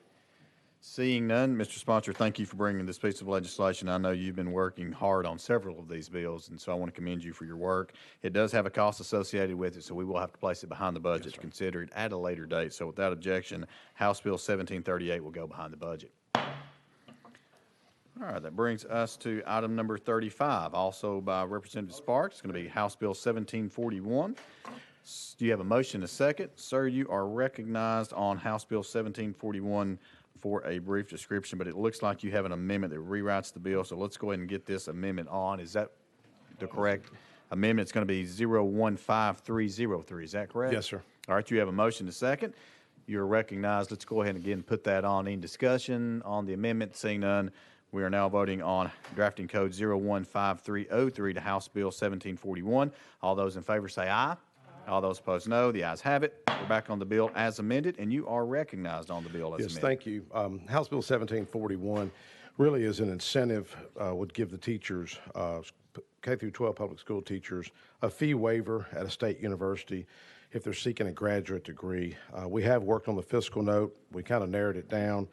Seeing none, Mr. Sponsor, thank you for bringing this piece of legislation. I know you've been working hard on several of these bills, and so I want to commend you for your work. It does have a cost associated with it, so we will have to place it behind the budget to consider it at a later date. So without objection, House Bill 1738 will go behind the budget. All right, that brings us to item number 35, also by Representative Sparks. It's going to be House Bill 1741. Do you have a motion, a second? Sir, you are recognized on House Bill 1741 for a brief description, but it looks like you have an amendment that rewrites the bill, so let's go ahead and get this amendment on. Is that the correct amendment? It's going to be 015303. Is that correct? Yes, sir. All right, you have a motion, a second. You're recognized. Let's go ahead and again put that on. Any discussion on the amendment? Seeing none, we are now voting on drafting code 015303 to House Bill 1741. All those in favor say aye. All those opposed, no. The ayes have it. We're back on the bill as amended, and you are recognized on the bill as amended. Yes, thank you. House Bill 1741 really is an incentive, would give the teachers, K through 12 public school teachers, a fee waiver at a state university if they're seeking a graduate degree. We have worked on the fiscal note. We kind of narrowed it down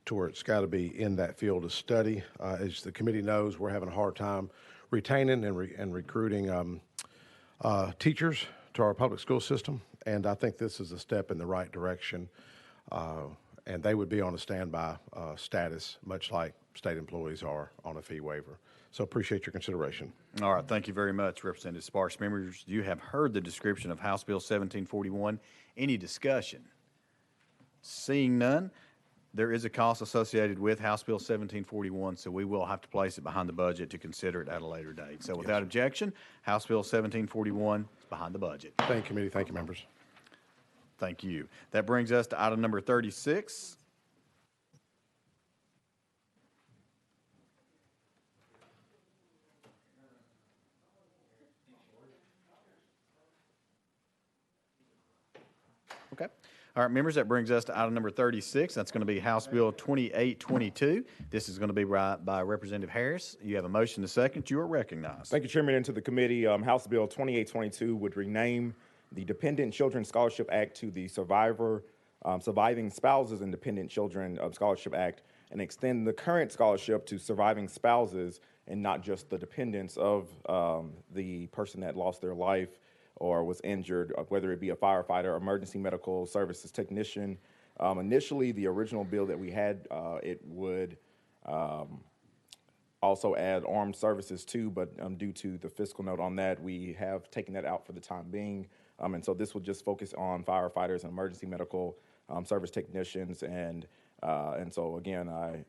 to where it's got to be in that field of study. As the committee knows, we're having a hard time retaining and recruiting teachers to our public school system, and I think this is a step in the right direction, and they would be on a standby status, much like state employees are on a fee waiver. So appreciate your consideration. All right, thank you very much, Representative Sparks. Members, you have heard the description of House Bill 1741. Any discussion? Seeing none, there is a cost associated with House Bill 1741, so we will have to place it behind the budget to consider it at a later date. So without objection, House Bill 1741 is behind the budget. Thank you, committee. Thank you, members. Thank you. That brings us to item number 36. Okay. All right, members, that brings us to item number 36. That's going to be House Bill 2822. This is going to be by Representative Harris. You have a motion to second. You are recognized. Thank you, Chairman, and to the committee. House Bill 2822 would rename the Dependent Children Scholarship Act to the Surviving Spouses and Dependent Children Scholarship Act, and extend the current scholarship to surviving spouses and not just the dependents of the person that lost their life or was injured, whether it be a firefighter, emergency medical services technician. Initially, the original bill that we had, it would also add armed services too, but due to the fiscal note on that, we have taken that out for the time being. And so this will just focus on firefighters and emergency medical service technicians. And so again, I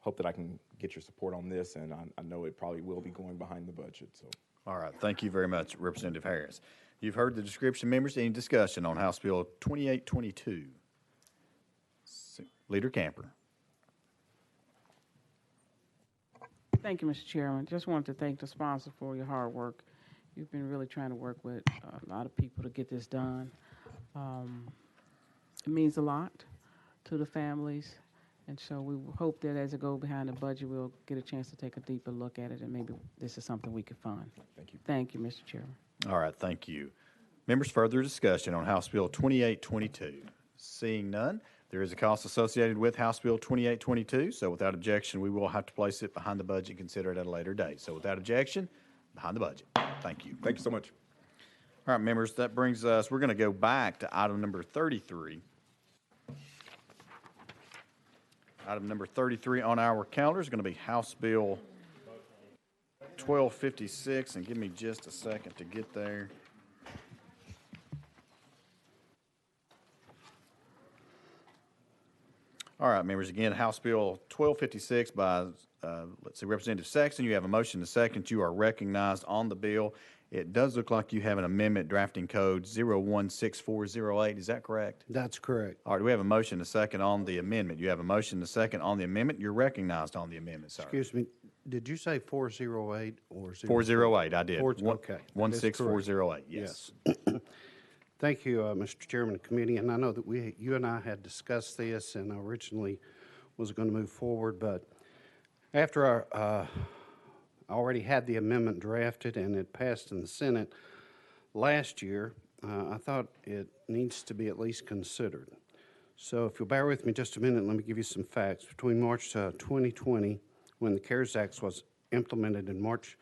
hope that I can get your support on this, and I know it probably will be going behind the budget. So. All right. Thank you very much, Representative Harris. You've heard the description, members. Any discussion on House Bill 2822? Leader Camper. Thank you, Mr. Chairman. Just wanted to thank the sponsor for your hard work. You've been really trying to work with a lot of people to get this done. It means a lot to the families, and so we hope that as it goes behind the budget, we'll get a chance to take a deeper look at it, and maybe this is something we could fund. Thank you. Thank you, Mr. Chairman. All right. Thank you. Members, further discussion on House Bill 2822. Seeing none, there is a cost associated with House Bill 2822, so without objection, we will have to place it behind the budget and consider it at a later date. So without objection, behind the budget. Thank you. Thank you so much. All right, members, that brings us, we're going to go back to item number 33. Item number 33 on our calendar is going to be House Bill 1256, and give me just a second to get there. All right, members, again, House Bill 1256 by, let's see, Representative Sexton. You have a motion to second. You are recognized on the bill. It does look like you have an amendment drafting code 016408. Is that correct? That's correct. All right, do we have a motion to second on the amendment? You have a motion to second on the amendment. You're recognized on the amendment, sir. Excuse me, did you say 408 or 408, I did. Okay. 16408, yes. Thank you, Mr. Chairman of the committee, and I know that you and I had discussed this, and I originally was going to move forward, but after I already had the amendment drafted and it passed in the Senate last year, I thought it needs to be at least considered. So if you'll bear with me just a minute, let me give you some facts. Between March 2020, when the CARES Act was implemented in March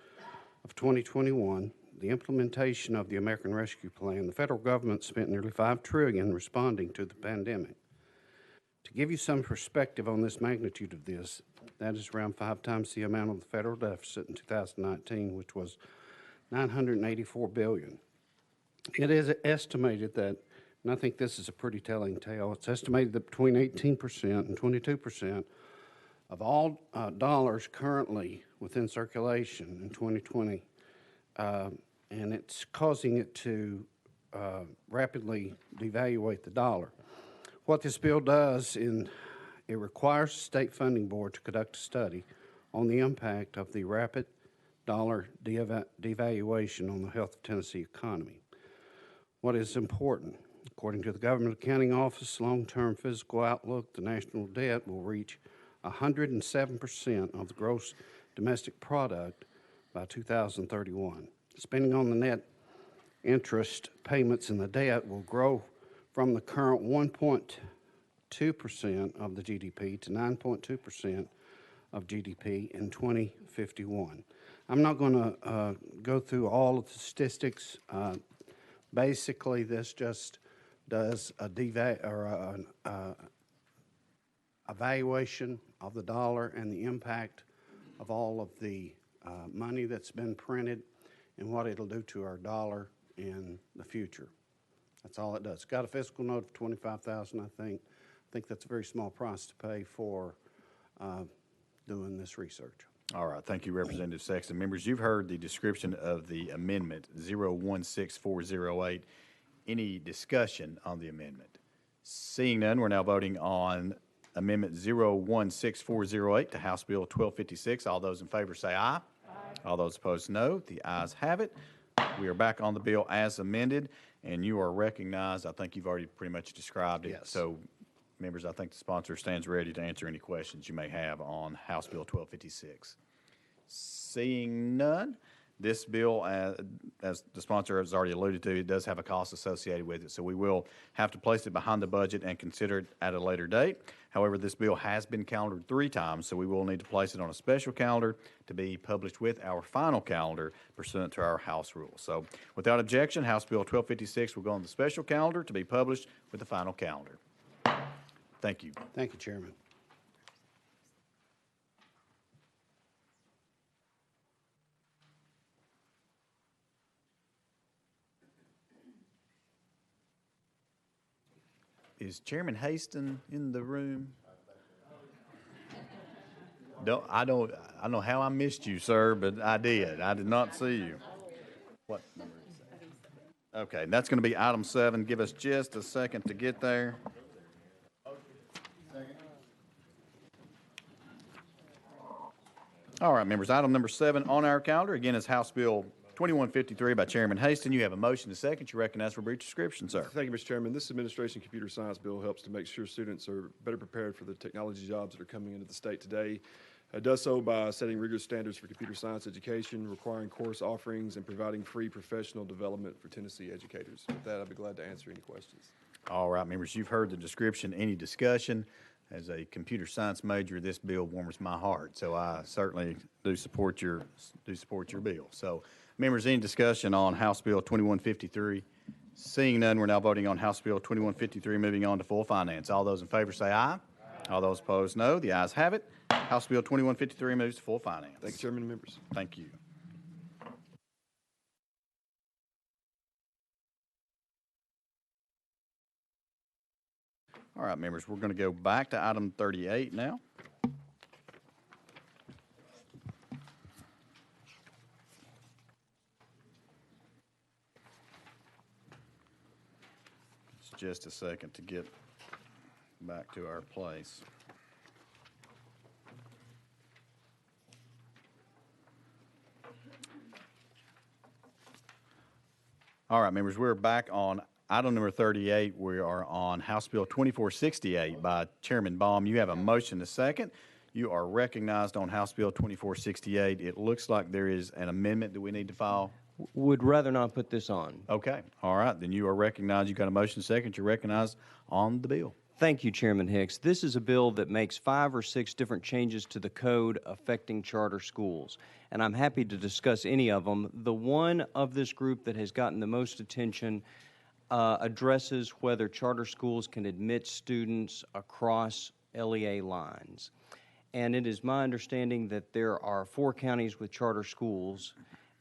of 2021, the implementation of the American Rescue Plan, the federal government spent nearly $5 trillion responding to the pandemic. To give you some perspective on this magnitude of this, that is around 5 times the amount of the federal deficit in 2019, which was $984 billion. It is estimated that, and I think this is a pretty telling tale, it's estimated that between 18% and 22% of all dollars currently within circulation in 2020, and it's causing it to rapidly devaluate the dollar. What this bill does, it requires the state funding board to conduct a study on the impact of the rapid dollar devaluation on the health of Tennessee economy. What is important, according to the Government Accounting Office long-term fiscal outlook, the national debt will reach 107% of the gross domestic product by 2031. Spending on the net interest payments in the debt will grow from the current 1.2% of the GDP to 9.2% of GDP in 2051. I'm not going to go through all of the statistics. Basically, this just does an evaluation of the dollar and the impact of all of the money that's been printed and what it'll do to our dollar in the future. That's all it does. It's got a fiscal note of $25,000, I think. I think that's a very small price to pay for doing this research. All right. Thank you, Representative Sexton. Members, you've heard the description of the amendment 016408. Any discussion on the amendment? Seeing none, we're now voting on Amendment 016408 to House Bill 1256. All those in favor say aye. Aye. All those opposed, no. The ayes have it. We are back on the bill as amended, and you are recognized. I think you've already pretty much described it. Yes. So, members, I think the sponsor stands ready to answer any questions you may have on House Bill 1256. Seeing none, this bill, as the sponsor has already alluded to, it does have a cost associated with it, so we will have to place it behind the budget and consider it at a later date. However, this bill has been calendared 3 times, so we will need to place it on a special calendar to be published with our final calendar pursuant to our House rules. So, without objection, House Bill 1256 will go on the special calendar to be published with the final calendar. Thank you. Thank you, Chairman. Is Chairman Haston in the room? I don't know how I missed you, sir, but I did. I did not see you. What number is that? Okay, that's going to be item 7. Give us just a second to get there. All right, members, item number 7 on our calendar, again, is House Bill 2153 by Chairman Haston. You have a motion to second. You recognize for a brief description, sir. Thank you, Mr. Chairman. This administration computer science bill helps to make sure students are better prepared for the technology jobs that are coming into the state today. It does so by setting rigorous standards for computer science education, requiring course offerings, and providing free professional development for Tennessee educators. With that, I'd be glad to answer any questions. All right, members, you've heard the description. Any discussion? As a computer science major, this bill warms my heart, so I certainly do support your bill. So, members, any discussion on House Bill 2153? Seeing none, we're now voting on House Bill 2153, moving on to full finance. All those in favor say aye. All those opposed, no. The ayes have it. House Bill 2153 moves to full finance. Thank you, Chairman and members. Thank you. All right, members, we're going to go back to item 38 now. It's just a second to get back to our place. All right, members, we're back on item number 38. We are on House Bill 2468 by Chairman Baum. You have a motion to second. You are recognized on House Bill 2468. It looks like there is an amendment that we need to file. Would rather not put this on. Okay. All right. Then you are recognized. You've got a motion to second. You're recognized on the bill. Thank you, Chairman Hicks. This is a bill that makes 5 or 6 different changes to the code affecting charter schools, and I'm happy to discuss any of them. The one of this group that has gotten the most attention addresses whether charter schools can admit students across LEA lines. And it is my understanding that there are 4 counties with charter schools,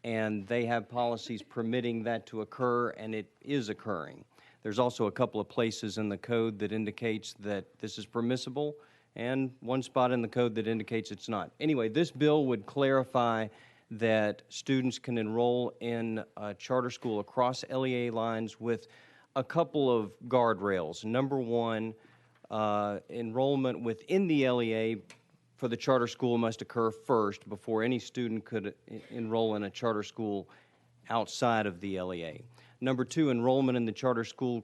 and they have policies permitting that to occur, and it is occurring. There's also a couple of places in the code that indicates that this is permissible, and one spot in the code that indicates it's not. Anyway, this bill would clarify that students can enroll in a charter school across LEA lines with a couple of guardrails. Number one, enrollment within the LEA for the charter school must occur first before any student could enroll in a charter school outside of the LEA. Number 2, enrollment in the charter school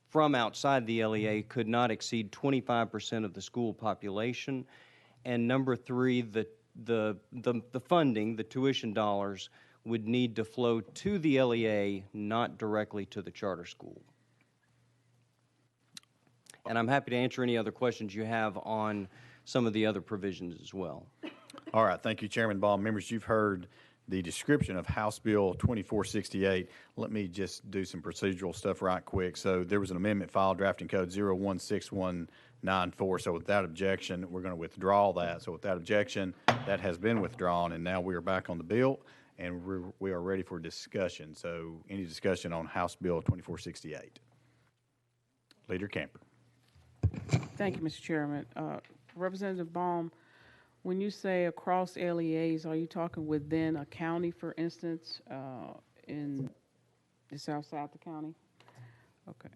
from outside the LEA could not exceed 25% of the school population. And number 3, the funding, the tuition dollars, would need to flow to the LEA, not directly to the charter school. And I'm happy to answer any other questions you have on some of the other provisions as well. All right. Thank you, Chairman Baum. Members, you've heard the description of House Bill 2468. Let me just do some procedural stuff right quick. So there was an amendment filed, drafting code 016194. So without objection, we're going to withdraw that. So without objection, that has been withdrawn, and now we are back on the bill, and we are ready for discussion. So any discussion on House Bill 2468? Leader Camper. Thank you, Mr. Chairman. Representative Baum, when you say across LEAs, are you talking within a county, for instance, in the south side of the county? Okay.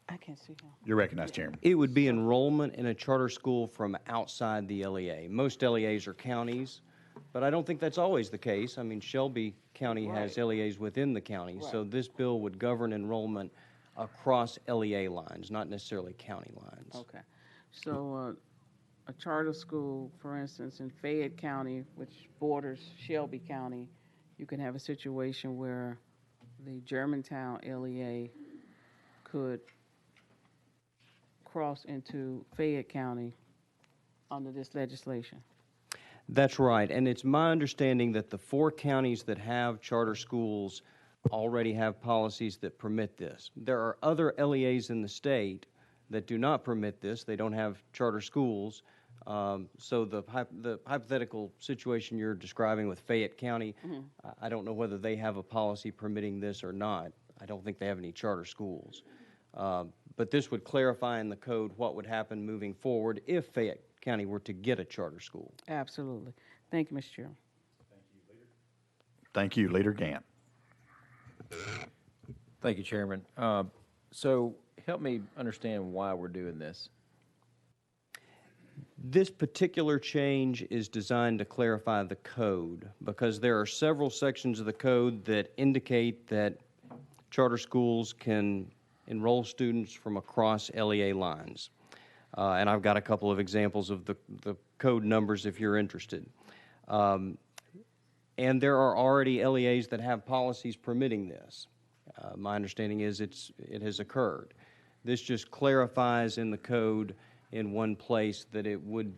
I can't see how. You're recognized, Chairman. It would be enrollment in a charter school from outside the LEA. Most LEAs are counties. But I don't think that's always the case. I mean, Shelby County has LEAs within the county, so this bill would govern enrollment across LEA lines, not necessarily county lines. Okay. So a charter school, for instance, in Fayette County, which borders Shelby County, you can have a situation where the Germantown LEA could cross into Fayette County under this legislation. That's right, and it's my understanding that the 4 counties that have charter schools already have policies that permit this. There are other LEAs in the state that do not permit this. They don't have charter schools. So the hypothetical situation you're describing with Fayette County, I don't know whether they have a policy permitting this or not. I don't think they have any charter schools. But this would clarify in the code what would happen moving forward if Fayette County were to get a charter school. Absolutely. Thank you, Mr. Chairman. Thank you, Leader Gant. Thank you, Chairman. So help me understand why we're doing this. This particular change is designed to clarify the code because there are several sections of the code that indicate that charter schools can enroll students from across LEA lines. And I've got a couple of examples of the code numbers if you're interested. And there are already LEAs that have policies permitting this. My understanding is it has occurred. This just clarifies in the code in one place that it would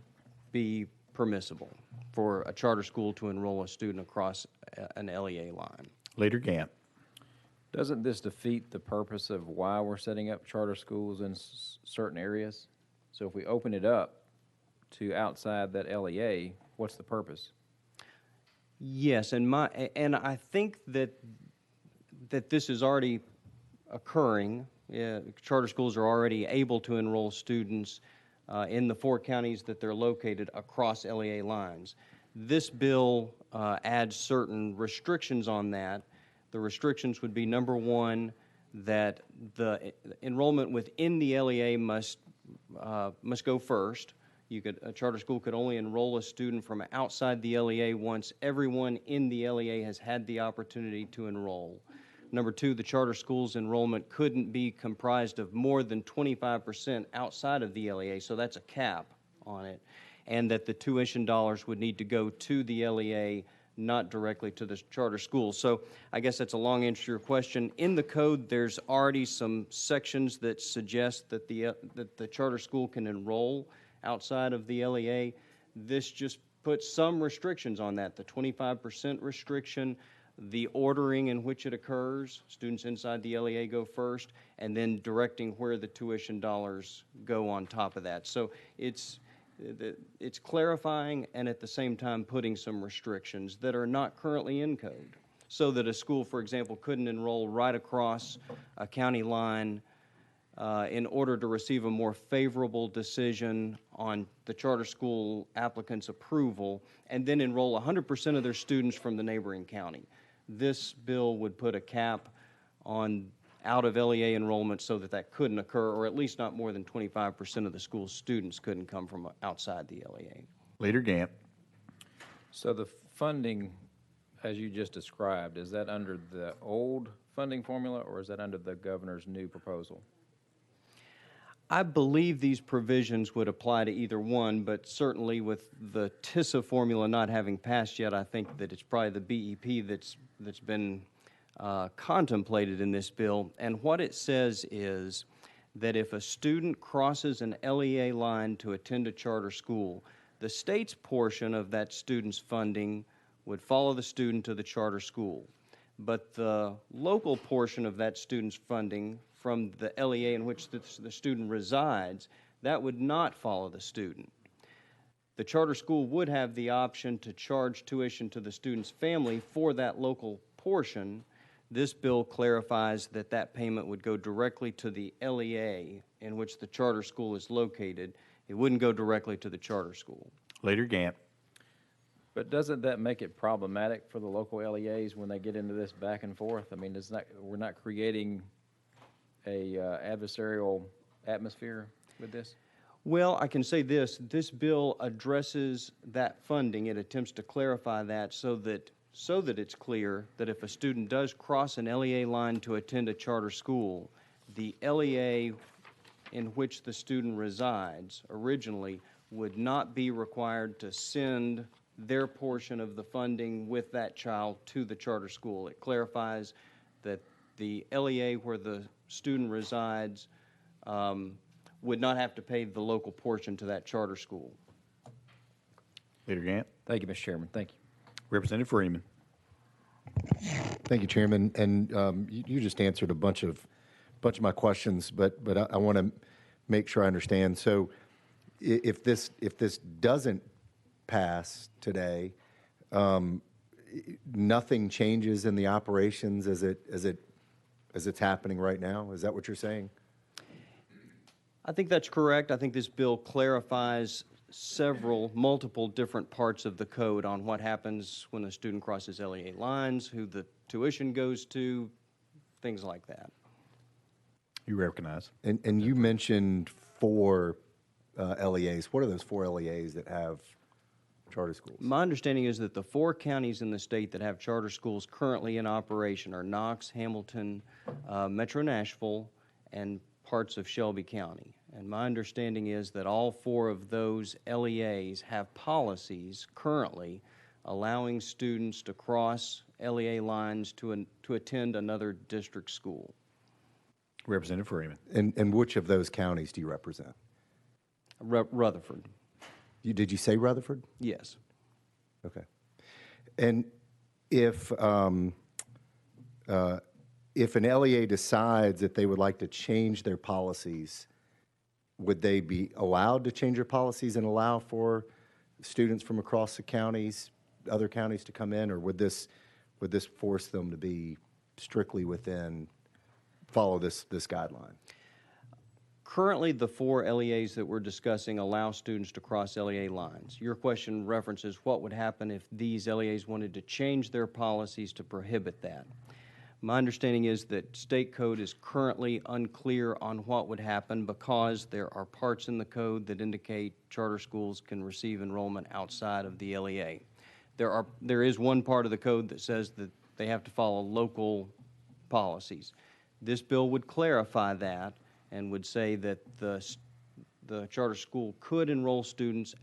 be permissible for a charter school to enroll a student across an LEA line. Leader Gant. Doesn't this defeat the purpose of why we're setting up charter schools in certain areas? So if we open it up to outside that LEA, what's the purpose? Yes, and I think that this is already occurring. Charter schools are already able to enroll students in the 4 counties that they're located across LEA lines. This bill adds certain restrictions on that. The restrictions would be, number one, that the enrollment within the LEA must go first. A charter school could only enroll a student from outside the LEA once everyone in the LEA has had the opportunity to enroll. Number two, the charter school's enrollment couldn't be comprised of more than 25% outside of the LEA, so that's a cap on it, and that the tuition dollars would need to go to the LEA, not directly to the charter school. So I guess that's a long answer to your question. In the code, there's already some sections that suggest that the charter school can enroll outside of the LEA. This just puts some restrictions on that, the 25% restriction, the ordering in which it occurs, students inside the LEA go first, and then directing where the tuition dollars go on top of that. So it's clarifying and at the same time putting some restrictions that are not currently in code, so that a school, for example, couldn't enroll right across a county line in order to receive a more favorable decision on the charter school applicant's approval and then enroll 100% of their students from the neighboring county. This bill would put a cap on out of LEA enrollment so that couldn't occur, or at least not more than 25% of the school's students couldn't come from outside the LEA. Leader Gant. So the funding, as you just described, is that under the old funding formula or is that under the governor's new proposal? I believe these provisions would apply to either one, but certainly with the TISA formula not having passed yet, I think that it's probably the BEP that's been contemplated in this bill. And what it says is that if a student crosses an LEA line to attend a charter school, the state's portion of that student's funding would follow the student to the charter school. But the local portion of that student's funding from the LEA in which the student resides, that would not follow the student. The charter school would have the option to charge tuition to the student's family for that local portion. This bill clarifies that that payment would go directly to the LEA in which the charter school is located. It wouldn't go directly to the charter school. Leader Gant. But doesn't that make it problematic for the local LEAs when they get into this back and forth? I mean, we're not creating a adversarial atmosphere with this? Well, I can say this. This bill addresses that funding. It attempts to clarify that so that it's clear that if a student does cross an LEA line to attend a charter school, the LEA in which the student resides originally would not be required to send their portion of the funding with that child to the charter school. It clarifies that the LEA where the student resides would not have to pay the local portion to that charter school. Leader Gant. Thank you, Mr. Chairman. Thank you. Representative Freeman. Thank you, Chairman. And you just answered a bunch of my questions, but I want to make sure I understand. So, if this doesn't pass today, nothing changes in the operations as it's happening right now. Is that what you're saying? I think that's correct. I think this bill clarifies multiple different parts of the code on what happens when a student crosses LEA lines, who the tuition goes to, things like that. You recognize. And you mentioned 4 LEAs. What are those 4 LEAs that have charter schools? My understanding is that the 4 counties in the state that have charter schools currently in operation are Knox, Hamilton, Metro Nashville, and parts of Shelby County. And my understanding is that all 4 of those LEAs have policies currently allowing students to cross LEA lines to attend another district school. Representative Freeman. And which of those counties do you represent? Rutherford. Did you say Rutherford? Yes. Okay. And if an LEA decides that they would like to change their policies, would they be allowed to change their policies and allow for students from across the counties, other counties to come in, or would this force them to be strictly follow this guideline? Currently, the 4 LEAs that we're discussing allow students to cross LEA lines. Your question references what would happen if these LEAs wanted to change their policies to prohibit that. My understanding is that state code is currently unclear on what would happen because there are parts in the code that indicate charter schools can receive enrollment outside of the LEA. There is one part of the code that says that they have to follow local policies. This bill would clarify that and would say that the charter school could enroll students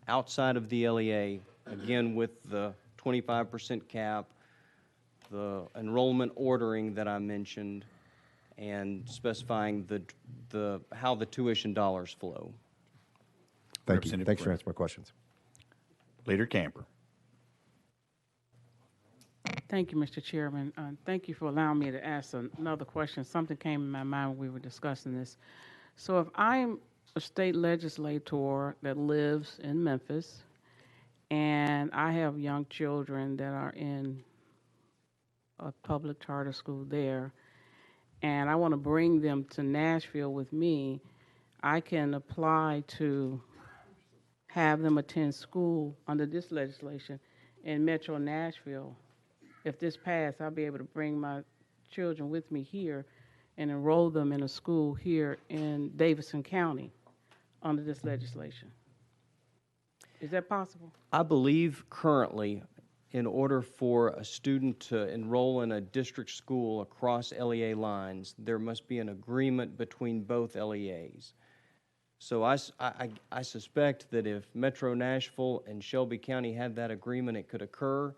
outside of the LEA, again with the 25% cap, the enrollment ordering that I mentioned, and specifying how the tuition dollars flow. Thank you. Thanks for answering my questions. Leader Camper. Thank you, Mr. Chairman. Thank you for allowing me to ask another question. Something came in my mind when we were discussing this. So if I'm a state legislator that lives in Memphis, and I have young children that are in a public charter school there, and I want to bring them to Nashville with me, I can apply to have them attend school under this legislation in Metro Nashville. If this passed, I'll be able to bring my children with me here and enroll them in a school here in Davidson County under this legislation. Is that possible? I believe currently, in order for a student to enroll in a district school across LEA lines, there must be an agreement between both LEAs. So I suspect that if Metro Nashville and Shelby County had that agreement, it could occur,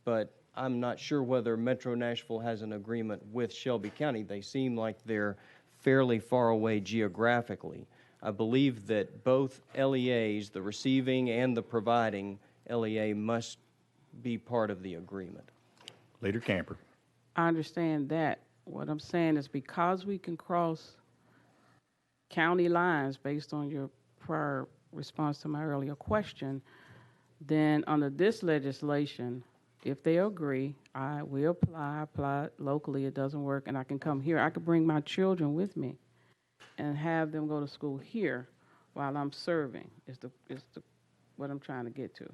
but I'm not sure whether Metro Nashville has an agreement with Shelby County. They seem like they're fairly far away geographically. I believe that both LEAs, the receiving and the providing LEA, must be part of the agreement. Leader Camper. I understand that. What I'm saying is because we can cross county lines based on your prior response to my earlier question, then under this legislation, if they agree, I will apply locally. It doesn't work, and I can come here. I could bring my children with me and have them go to school here while I'm serving, is what I'm trying to get to.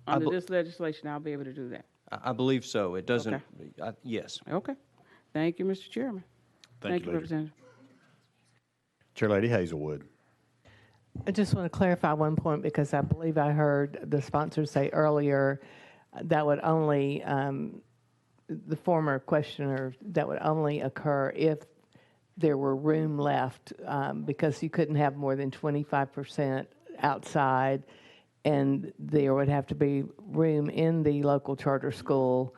Under this legislation, I'll be able to do that. I believe so. It doesn't, Okay. Yes. Okay. Thank you, Mr. Chairman. Thank you, Leader. Representative. Chair Lady Hazelwood. I just want to clarify one point because I believe I heard the sponsor say earlier that would only, the former questioner, that would only occur if there were room left because you couldn't have more than 25% outside, and there would have to be room in the local charter school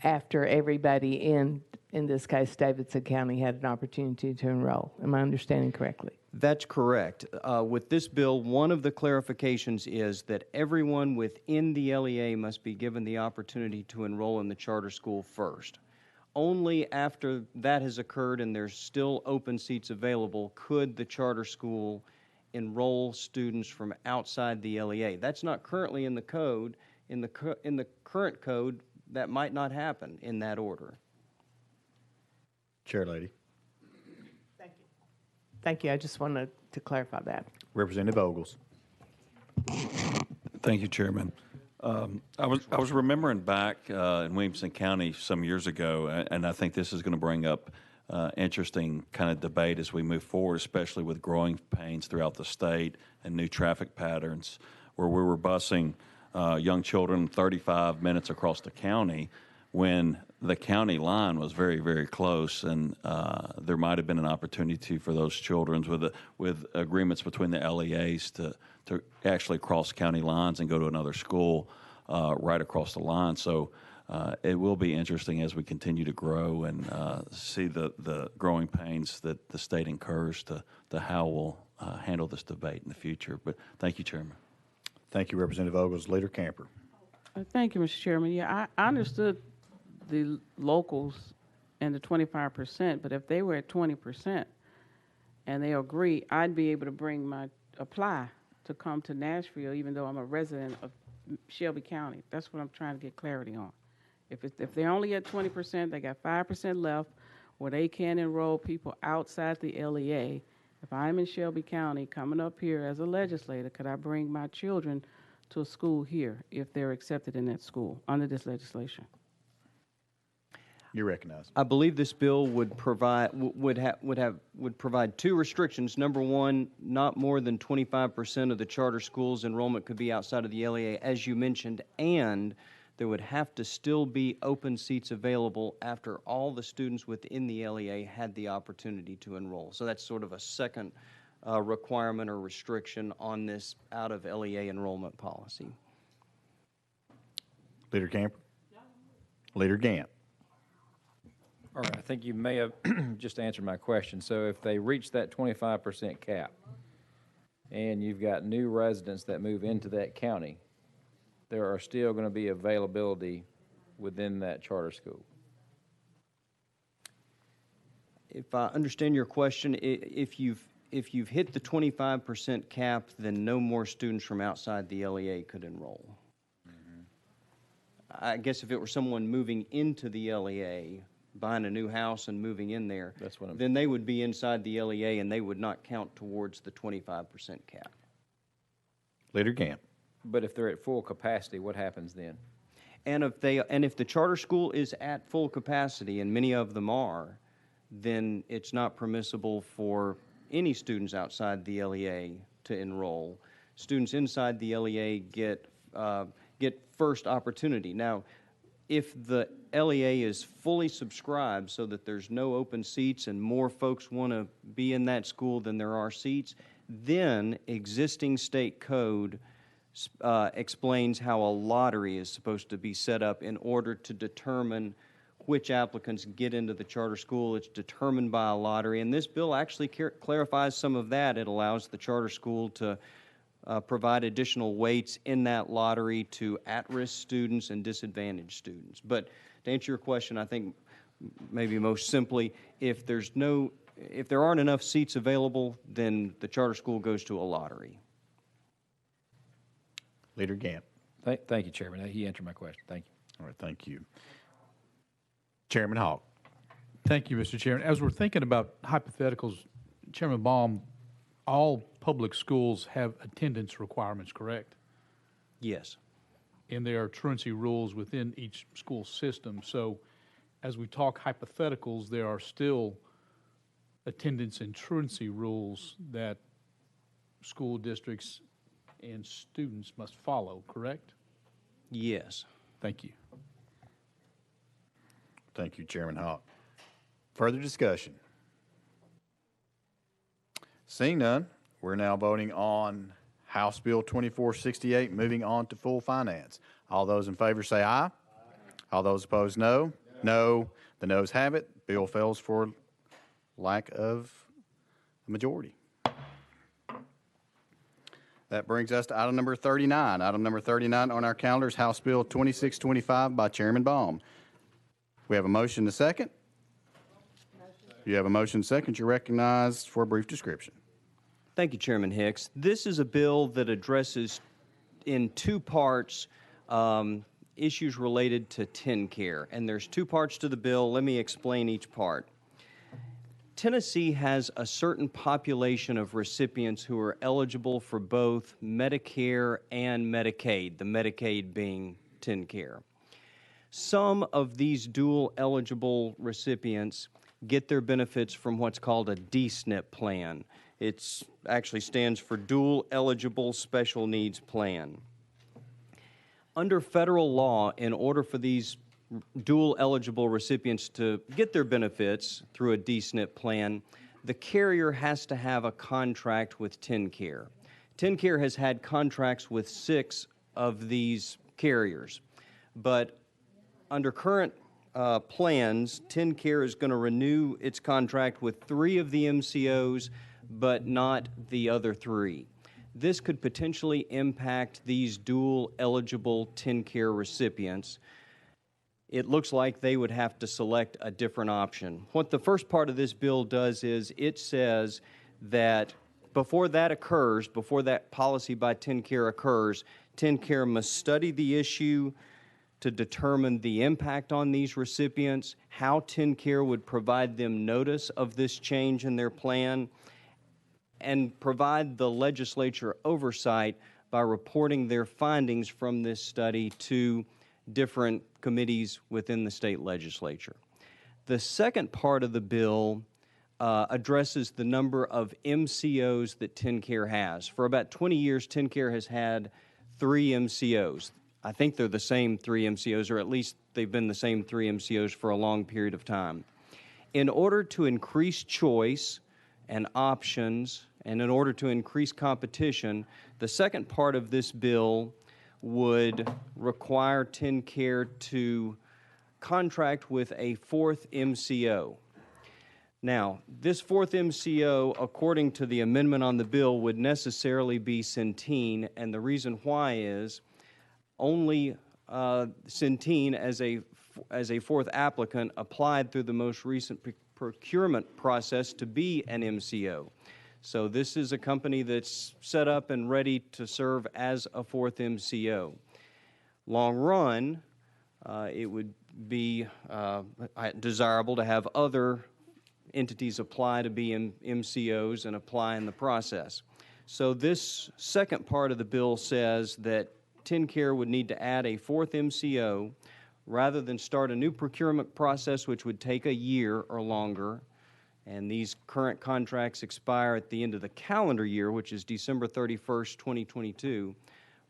after everybody in this case, Davidson County had an opportunity to enroll. Am I understanding correctly? That's correct. With this bill, one of the clarifications is that everyone within the LEA must be given the opportunity to enroll in the charter school first. Only after that has occurred and there's still open seats available could the charter school enroll students from outside the LEA. That's not currently in the code. In the current code, that might not happen in that order. Chair Lady. Thank you. I just wanted to clarify that. Representative Ogles. Thank you, Chairman. I was remembering back in Williamson County some years ago, and I think this is going to bring up interesting kind of debate as we move forward, especially with growing pains throughout the state and new traffic patterns, where we were busing young children 35 minutes across the county when the county line was very, very close, and there might have been an opportunity for those children with agreements between the LEAs to actually cross county lines and go to another school right across the line. So it will be interesting as we continue to grow and see the growing pains that the state incurs to how we'll handle this debate in the future. But thank you, Chairman. Thank you, Representative Ogles. Leader Camper. Thank you, Mr. Chairman. Yeah, I understood the locals and the 25%, but if they were at 20% and they agree, I'd be able to apply to come to Nashville, even though I'm a resident of Shelby County. That's what I'm trying to get clarity on. If they're only at 20%, they got 5% left where they can enroll people outside the LEA. If I'm in Shelby County coming up here as a legislator, could I bring my children to a school here if they're accepted in that school under this legislation? You're recognized. I believe this bill would provide two restrictions. Number one, not more than 25% of the charter schools enrollment could be outside of the LEA, as you mentioned, and there would have to still be open seats available after all the students within the LEA had the opportunity to enroll. So that's sort of a second requirement or restriction on this out of LEA enrollment policy. Leader Camper. Leader Gant. All right, I think you may have just answered my question. So if they reach that 25% cap and you've got new residents that move into that county, there are still going to be availability within that charter school. If I understand your question, if you've hit the 25% cap, then no more students from outside the LEA could enroll. I guess if it were someone moving into the LEA, buying a new house and moving in there, then they would be inside the LEA and they would not count towards the 25% cap. Leader Gant. But if they're at full capacity, what happens then? And if the charter school is at full capacity, and many of them are, then it's not permissible for any students outside the LEA to enroll. Students inside the LEA get first opportunity. Now, if the LEA is fully subscribed so that there's no open seats and more folks want to be in that school than there are seats, then existing state code explains how a lottery is supposed to be set up in order to determine which applicants get into the charter school. It's determined by a lottery, and this bill actually clarifies some of that. It allows the charter school to provide additional weights in that lottery to at-risk students and disadvantaged students. But to answer your question, I think maybe most simply, if there aren't enough seats available, then the charter school goes to a lottery. Leader Gant. Thank you, Chairman. He answered my question. Thank you. All right, thank you. Chairman Hawk. Thank you, Mr. Chairman. As we're thinking about hypotheticals, Chairman Baum, all public schools have attendance requirements, correct? Yes. And there are truancy rules within each school system. So as we talk hypotheticals, there are still attendance and truancy rules that school districts and students must follow, correct? Yes. Thank you. Thank you, Chairman Hawk. Further discussion? Seeing none, we're now voting on House Bill 2468, moving on to full finance. All those in favor say aye. All those opposed, no. No. The noes have it. Bill fails for lack of a majority. That brings us to item number 39. Item number 39 on our calendar is House Bill 2625 by Chairman Baum. We have a motion to second. You have a motion to second. You're recognized for a brief description. Thank you, Chairman Hicks. This is a bill that addresses in two parts issues related to TennCare. And there's two parts to the bill. Let me explain each part. Tennessee has a certain population of recipients who are eligible for both Medicare and Medicaid, the Medicaid being TennCare. Some of these dual eligible recipients get their benefits from what's called a DSNP plan. It actually stands for Dual Eligible Special Needs Plan. Under federal law, in order for these dual eligible recipients to get their benefits through a DSNP plan, the carrier has to have a contract with TennCare. TennCare has had contracts with 6 of these carriers, but under current plans, TennCare is going to renew its contract with 3 of the MCOs, but not the other 3. This could potentially impact these dual eligible TennCare recipients. It looks like they would have to select a different option. What the first part of this bill does is it says that before that occurs, before that policy by TennCare occurs, TennCare must study the issue to determine the impact on these recipients, how TennCare would provide them notice of this change in their plan, and provide the legislature oversight by reporting their findings from this study to different committees within the state legislature. The second part of the bill addresses the number of MCOs that TennCare has. For about 20 years, TennCare has had 3 MCOs. I think they're the same 3 MCOs, or at least they've been the same 3 MCOs for a long period of time. In order to increase choice and options, and in order to increase competition, the second part of this bill would require TennCare to contract with a 4th MCO. Now, this 4th MCO, according to the amendment on the bill, would necessarily be Centene, and the reason why is only Centene, as a 4th applicant, applied through the most recent procurement process to be an MCO. So this is a company that's set up and ready to serve as a 4th MCO. Long run, it would be desirable to have other entities apply to be MCOs and apply in the process. So this second part of the bill says that TennCare would need to add a 4th MCO rather than start a new procurement process, which would take a year or longer. And these current contracts expire at the end of the calendar year, which is December 31st, 2022.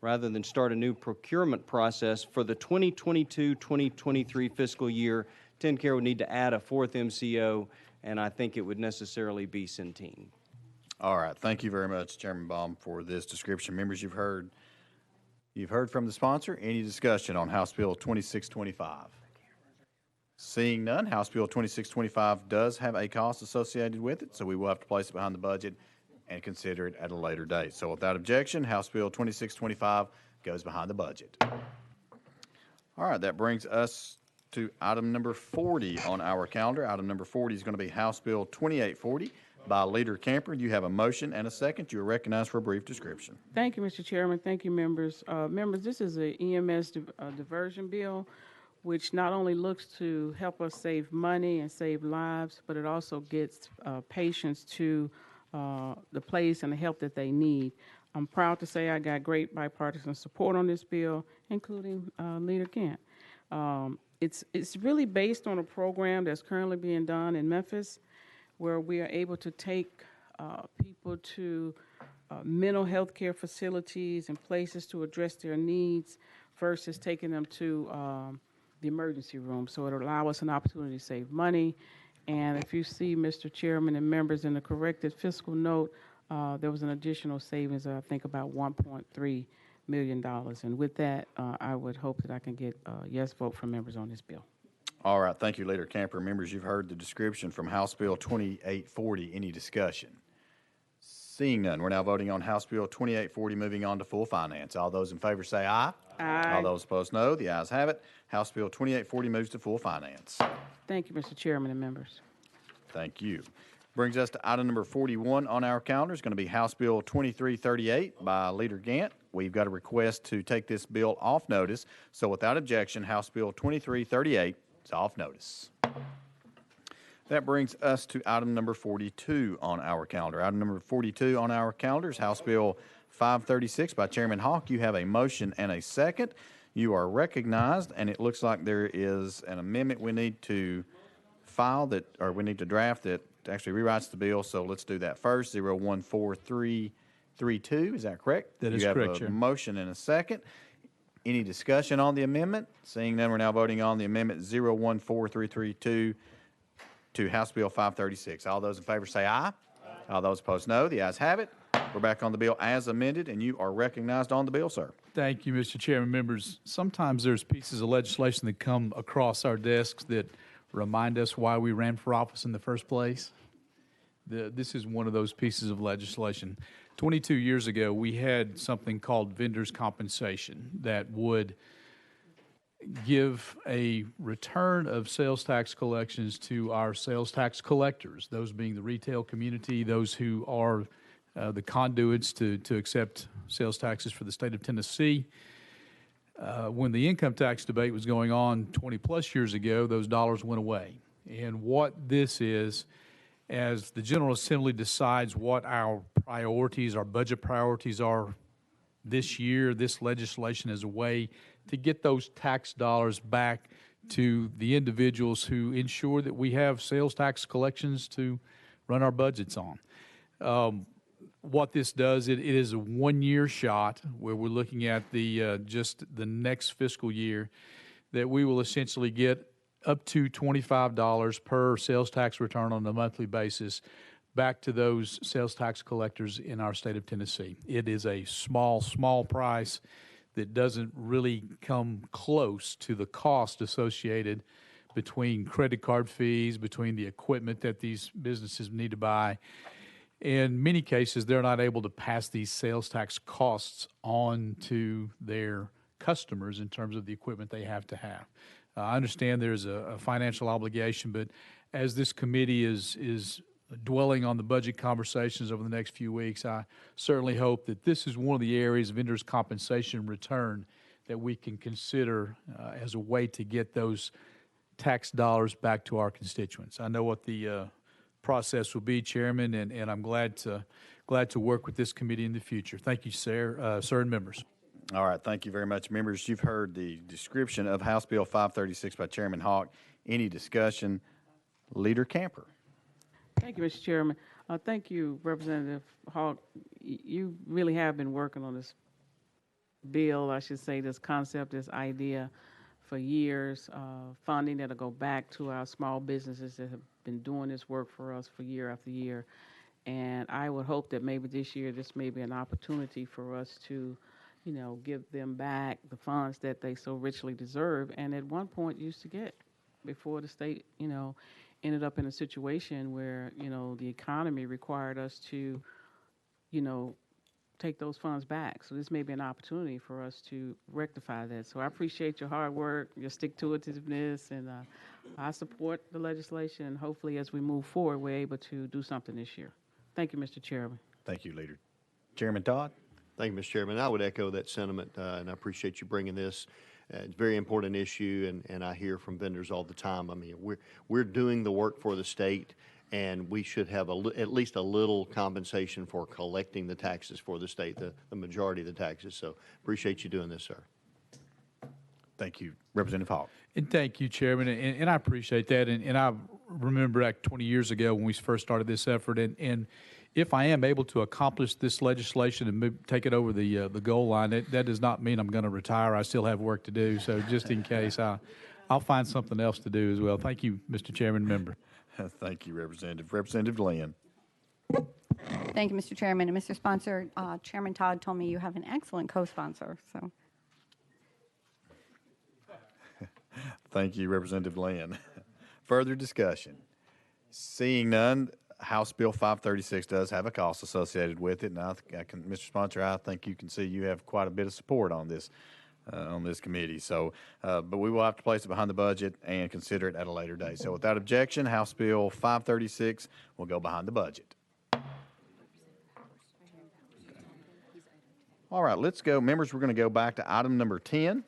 Rather than start a new procurement process for the 2022-2023 fiscal year, TennCare would need to add a 4th MCO, and I think it would necessarily be Centene. All right. Thank you very much, Chairman Baum, for this description. Members, you've heard from the sponsor. Any discussion on House Bill 2625? Seeing none, House Bill 2625 does have a cost associated with it, so we will have to place it behind the budget and consider it at a later date. So without objection, House Bill 2625 goes behind the budget. All right, that brings us to item number 40 on our calendar. Item number 40 is going to be House Bill 2840 by Leader Camper. You have a motion and a second. You are recognized for a brief description. Thank you, Mr. Chairman. Thank you, members. Members, this is an EMS diversion bill, which not only looks to help us save money and save lives, but it also gets patients to the place and the help that they need. I'm proud to say I got great bipartisan support on this bill, including Leader Kent. It's really based on a program that's currently being done in Memphis, where we are able to take people to mental health care facilities and places to address their needs versus taking them to the emergency room. So it'll allow us an opportunity to save money. And if you see, Mr. Chairman and members, in the corrected fiscal note, there was an additional savings of, I think, about $1.3 million. And with that, I would hope that I can get a yes vote from members on this bill. All right, thank you, Leader Camper. Members, you've heard the description from House Bill 2840. Any discussion? Seeing none, we're now voting on House Bill 2840, moving on to full finance. All those in favor say aye. Aye. All those opposed, no. The ayes have it. House Bill 2840 moves to full finance. Thank you, Mr. Chairman and members. Thank you. Brings us to item number 41 on our calendar. It's going to be House Bill 2338 by Leader Gant. We've got a request to take this bill off notice. So without objection, House Bill 2338 is off notice. That brings us to item number 42 on our calendar. Item number 42 on our calendar is House Bill 536 by Chairman Hawk. You have a motion and a second. You are recognized, and it looks like there is an amendment we need to file that, or we need to draft that actually rewrites the bill. So let's do that first. 014332, is that correct? That is you have correct, a Chair. motion and a second. Any discussion on the amendment? Seeing none, we're now voting on the amendment 014332 to House Bill 536. All those in favor say aye. All those opposed, no. The ayes have it. We're back on the bill as amended, and you are recognized on the bill, sir. Thank you, Mr. Chairman. Members, sometimes there's pieces of legislation that come across our desks that remind us why we ran for office in the first place. This is one of those pieces of legislation. 22 years ago, we had something called vendors' compensation that would give a return of sales tax collections to our sales tax collectors, those being the retail community, those who are the conduits to accept sales taxes for the state of Tennessee. When the income tax debate was going on 20-plus years ago, those dollars went away. And what this is, as the General Assembly decides what our priorities, our budget priorities are this year, this legislation is a way to get those tax dollars back to the individuals who ensure that we have sales tax collections to run our budgets on. What this does, it is a one-year shot where we're looking at the just the next fiscal year that we will essentially get up to $25 per sales tax return on a monthly basis back to those sales tax collectors in our state of Tennessee. It is a small price that doesn't really come close to the cost associated between credit card fees, between the equipment that these businesses need to buy. In many cases, they're not able to pass these sales tax costs on to their customers in terms of the equipment they have to have. I understand there's a financial obligation, but as this committee is dwelling on the budget conversations over the next few weeks, I certainly hope that this is one of the areas of vendors' compensation return that we can consider as a way to get those tax dollars back to our constituents. I know what the process will be, Chairman, and I'm glad to work with this committee in the future. Thank you, sir, and members. All right, thank you very much, members. You've heard the description of House Bill 536 by Chairman Hawk. Any discussion? Leader Camper. Thank you, Mr. Chairman. Thank you, Representative Hawk. You really have been working on this bill, I should say, this concept, this idea for years, funding that'll go back to our small businesses that have been doing this work for us for year after year. And I would hope that maybe this year, this may be an opportunity for us to, give them back the funds that they so richly deserve and at one point used to get before the state, ended up in a situation where, the economy required us to, take those funds back. So this may be an opportunity for us to rectify that. So I appreciate your hard work, your stick-to-itiveness, and I support the legislation. And hopefully, as we move forward, we're able to do something this year. Thank you, Mr. Chairman. Thank you, Leader. Chairman Todd. Thank you, Mr. Chairman. I would echo that sentiment, and I appreciate you bringing this. It's a very important issue, and I hear from vendors all the time. I mean, we're doing the work for the state, and we should have at least a little compensation for collecting the taxes for the state, the majority of the taxes. So appreciate you doing this, sir. Thank you, Representative Hawk. And thank you, Chairman, and I appreciate that. And I remember back 20 years ago when we first started this effort, and if I am able to accomplish this legislation and take it over the goal line, that does not mean I'm going to retire. I still have work to do. So just in case, I'll find something else to do as well. Thank you, Mr. Chairman, member. Thank you, Representative. Representative Lynn. Thank you, Mr. Chairman. And Mr. Sponsor, Chairman Todd told me you have an excellent co-sponsor. So, Thank you, Representative Lynn. Further discussion? Seeing none, House Bill 536 does have a cost associated with it, and Mr. Sponsor, I think you can see you have quite a bit of support on this committee. So, but we will have to place it behind the budget and consider it at a later date. So, without objection, House Bill 536 will go behind the budget. All right, let's go. Members, we're going to go back to item number 10.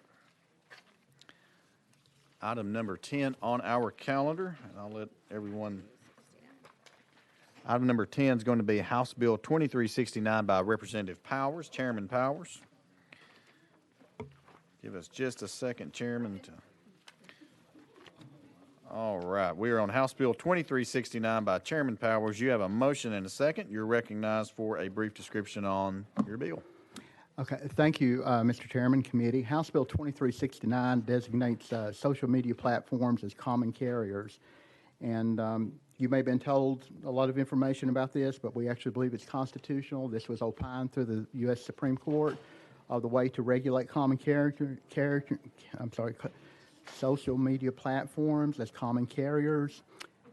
Item number 10 on our calendar, and I'll let everyone. Item number 10 is going to be House Bill 2369 by Representative Powers, Chairman Powers. Give us just a second, Chairman. All right, we are on House Bill 2369 by Chairman Powers. You have a motion and a second. You're recognized for a brief description on your bill. Okay, thank you, Mr. Chairman, committee. House Bill 2369 designates social media platforms as common carriers. And you may have been told a lot of information about this, but we actually believe it's constitutional. This was opined through the U.S. Supreme Court of the way to regulate common social media platforms as common carriers.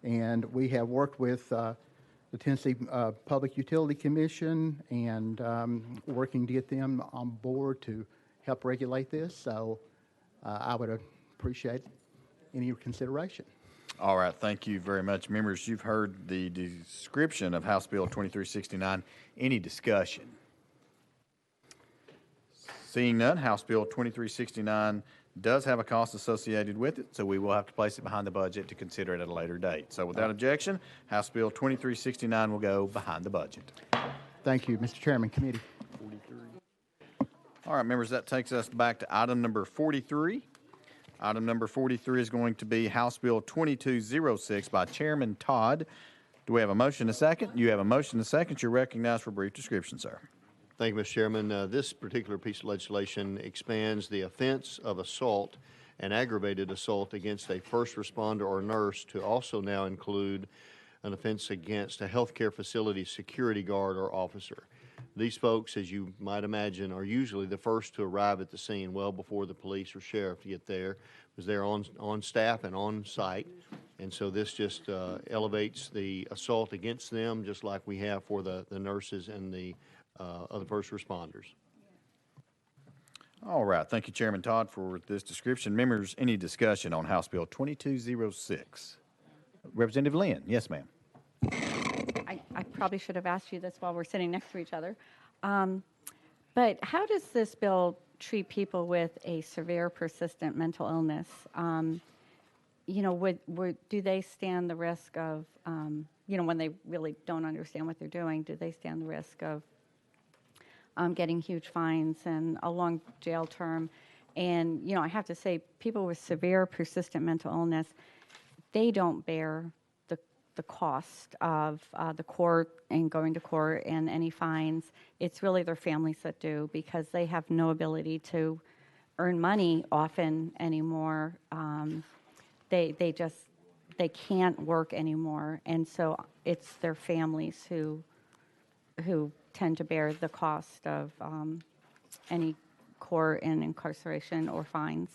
And we have worked with the Tennessee Public Utility Commission and working to get them on board to help regulate this. So I would appreciate any consideration. All right, thank you very much. Members, you've heard the description of House Bill 2369. Any discussion? Seeing none, House Bill 2369 does have a cost associated with it, so we will have to place it behind the budget to consider it at a later date. So without objection, House Bill 2369 will go behind the budget. Thank you, Mr. Chairman, committee. 43. All right, members, that takes us back to item number 43. Item number 43 is going to be House Bill 2206 by Chairman Todd. Do we have a motion and a second? You have a motion and a second. You're recognized for a brief description, sir. Thank you, Mr. Chairman. This particular piece of legislation expands the offense of assault and aggravated assault against a first responder or nurse to also now include an offense against a healthcare facility security guard or officer. These folks, as you might imagine, are usually the first to arrive at the scene well before the police or sheriff get there, because they're on staff and on site. And so this just elevates the assault against them, just like we have for the nurses and the other first responders. All right. Thank you, Chairman Todd, for this description. Members, any discussion on House Bill 2206? Representative Lynn. Yes, ma'am. I probably should have asked you this while we're sitting next to each other. But how does this bill treat people with a severe, persistent mental illness? You know, do they stand the risk of, you know, when they really don't understand what they're doing, do they stand the risk of getting huge fines and a long jail term? And, you know, I have to say, people with severe, persistent mental illness, they don't bear the cost of the court and going to court and any fines. It's really their families that do, because they have no ability to earn money often anymore. They can't work anymore, and so it's their families who tend to bear the cost of any court and incarceration or fines.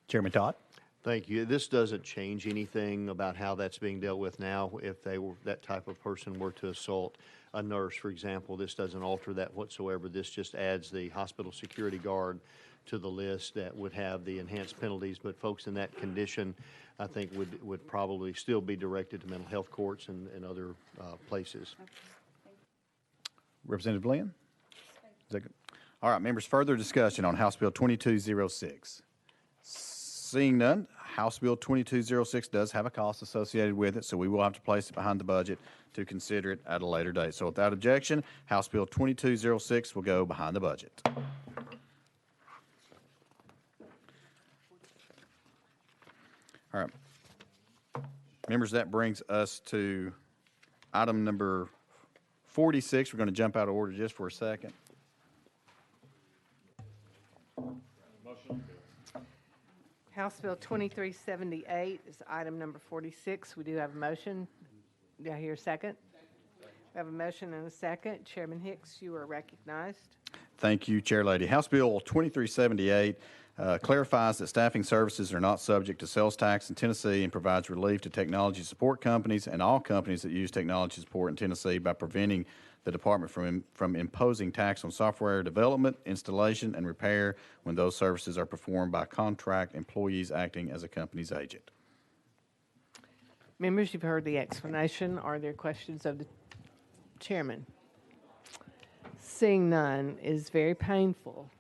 Chairman Todd. Thank you. This doesn't change anything about how that's being dealt with now. If that type of person were to assault a nurse, for example, this doesn't alter that whatsoever. This just adds the hospital security guard to the list that would have the enhanced penalties. But folks in that condition, I think, would probably still be directed to mental health courts and other places. Representative Lynn? All right, members, further discussion on House Bill 2206. Seeing none, House Bill 2206 does have a cost associated with it, so we will have to place it behind the budget to consider it at a later date. So without objection, House Bill 2206 will go behind the budget. All right. Members, that brings us to item number 46. We're going to jump out of order just for a second. House Bill 2378 is item number 46. We do have a motion. Do I hear a second? We have a motion and a second. Chairman Hicks, you are recognized. Thank you, Chair Lady. House Bill 2378 clarifies that staffing services are not subject to sales tax in Tennessee and provides relief to technology support companies and all companies that use technology support in Tennessee by preventing the department from imposing tax on software development, installation, and repair when those services are performed by contract employees acting as a company's agent. Members, you've heard the explanation. Are there questions of the chairman? Seeing none, it is very painful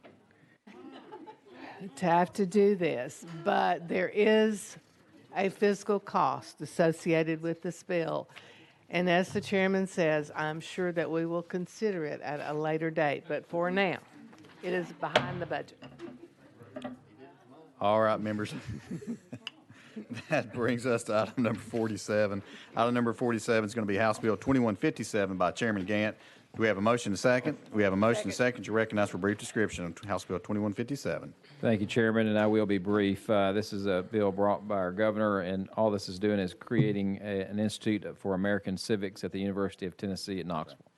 to have to do this, but there is a fiscal cost associated with this bill. And as the chairman says, I'm sure that we will consider it at a later date, but for now, it is behind the budget. All right, members. That brings us to item number 47. Item number 47 is going to be House Bill 2157 by Chairman Gant. Do we have a motion and a second? We have a motion and a second. You recognize for a brief description of House Bill 2157. Thank you, Chairman, and I will be brief. This is a bill brought by our governor, and all this is doing is creating an Institute for American Civics at the University of Tennessee at Knoxville.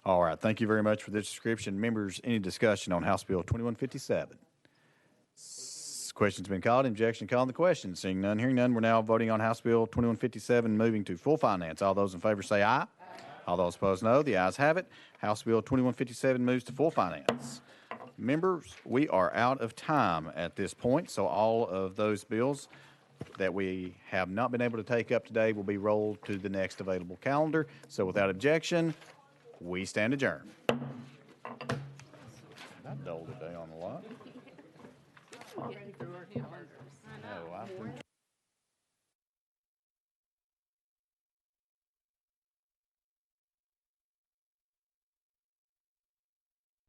All right. Thank you very much for this description. Members, any discussion on House Bill 2157? Question's been called. Objection called on the question. Seeing none, hearing none, we're now voting on House Bill 2157, moving to full finance. All those in favor say aye. Aye. All those opposed, no. The ayes have it. House Bill 2157 moves to full finance. Members, we are out of time at this point, so all of those bills that we have not been able to take up today will be rolled to the next available calendar. So without objection, we stand adjourned. I doled it down a lot.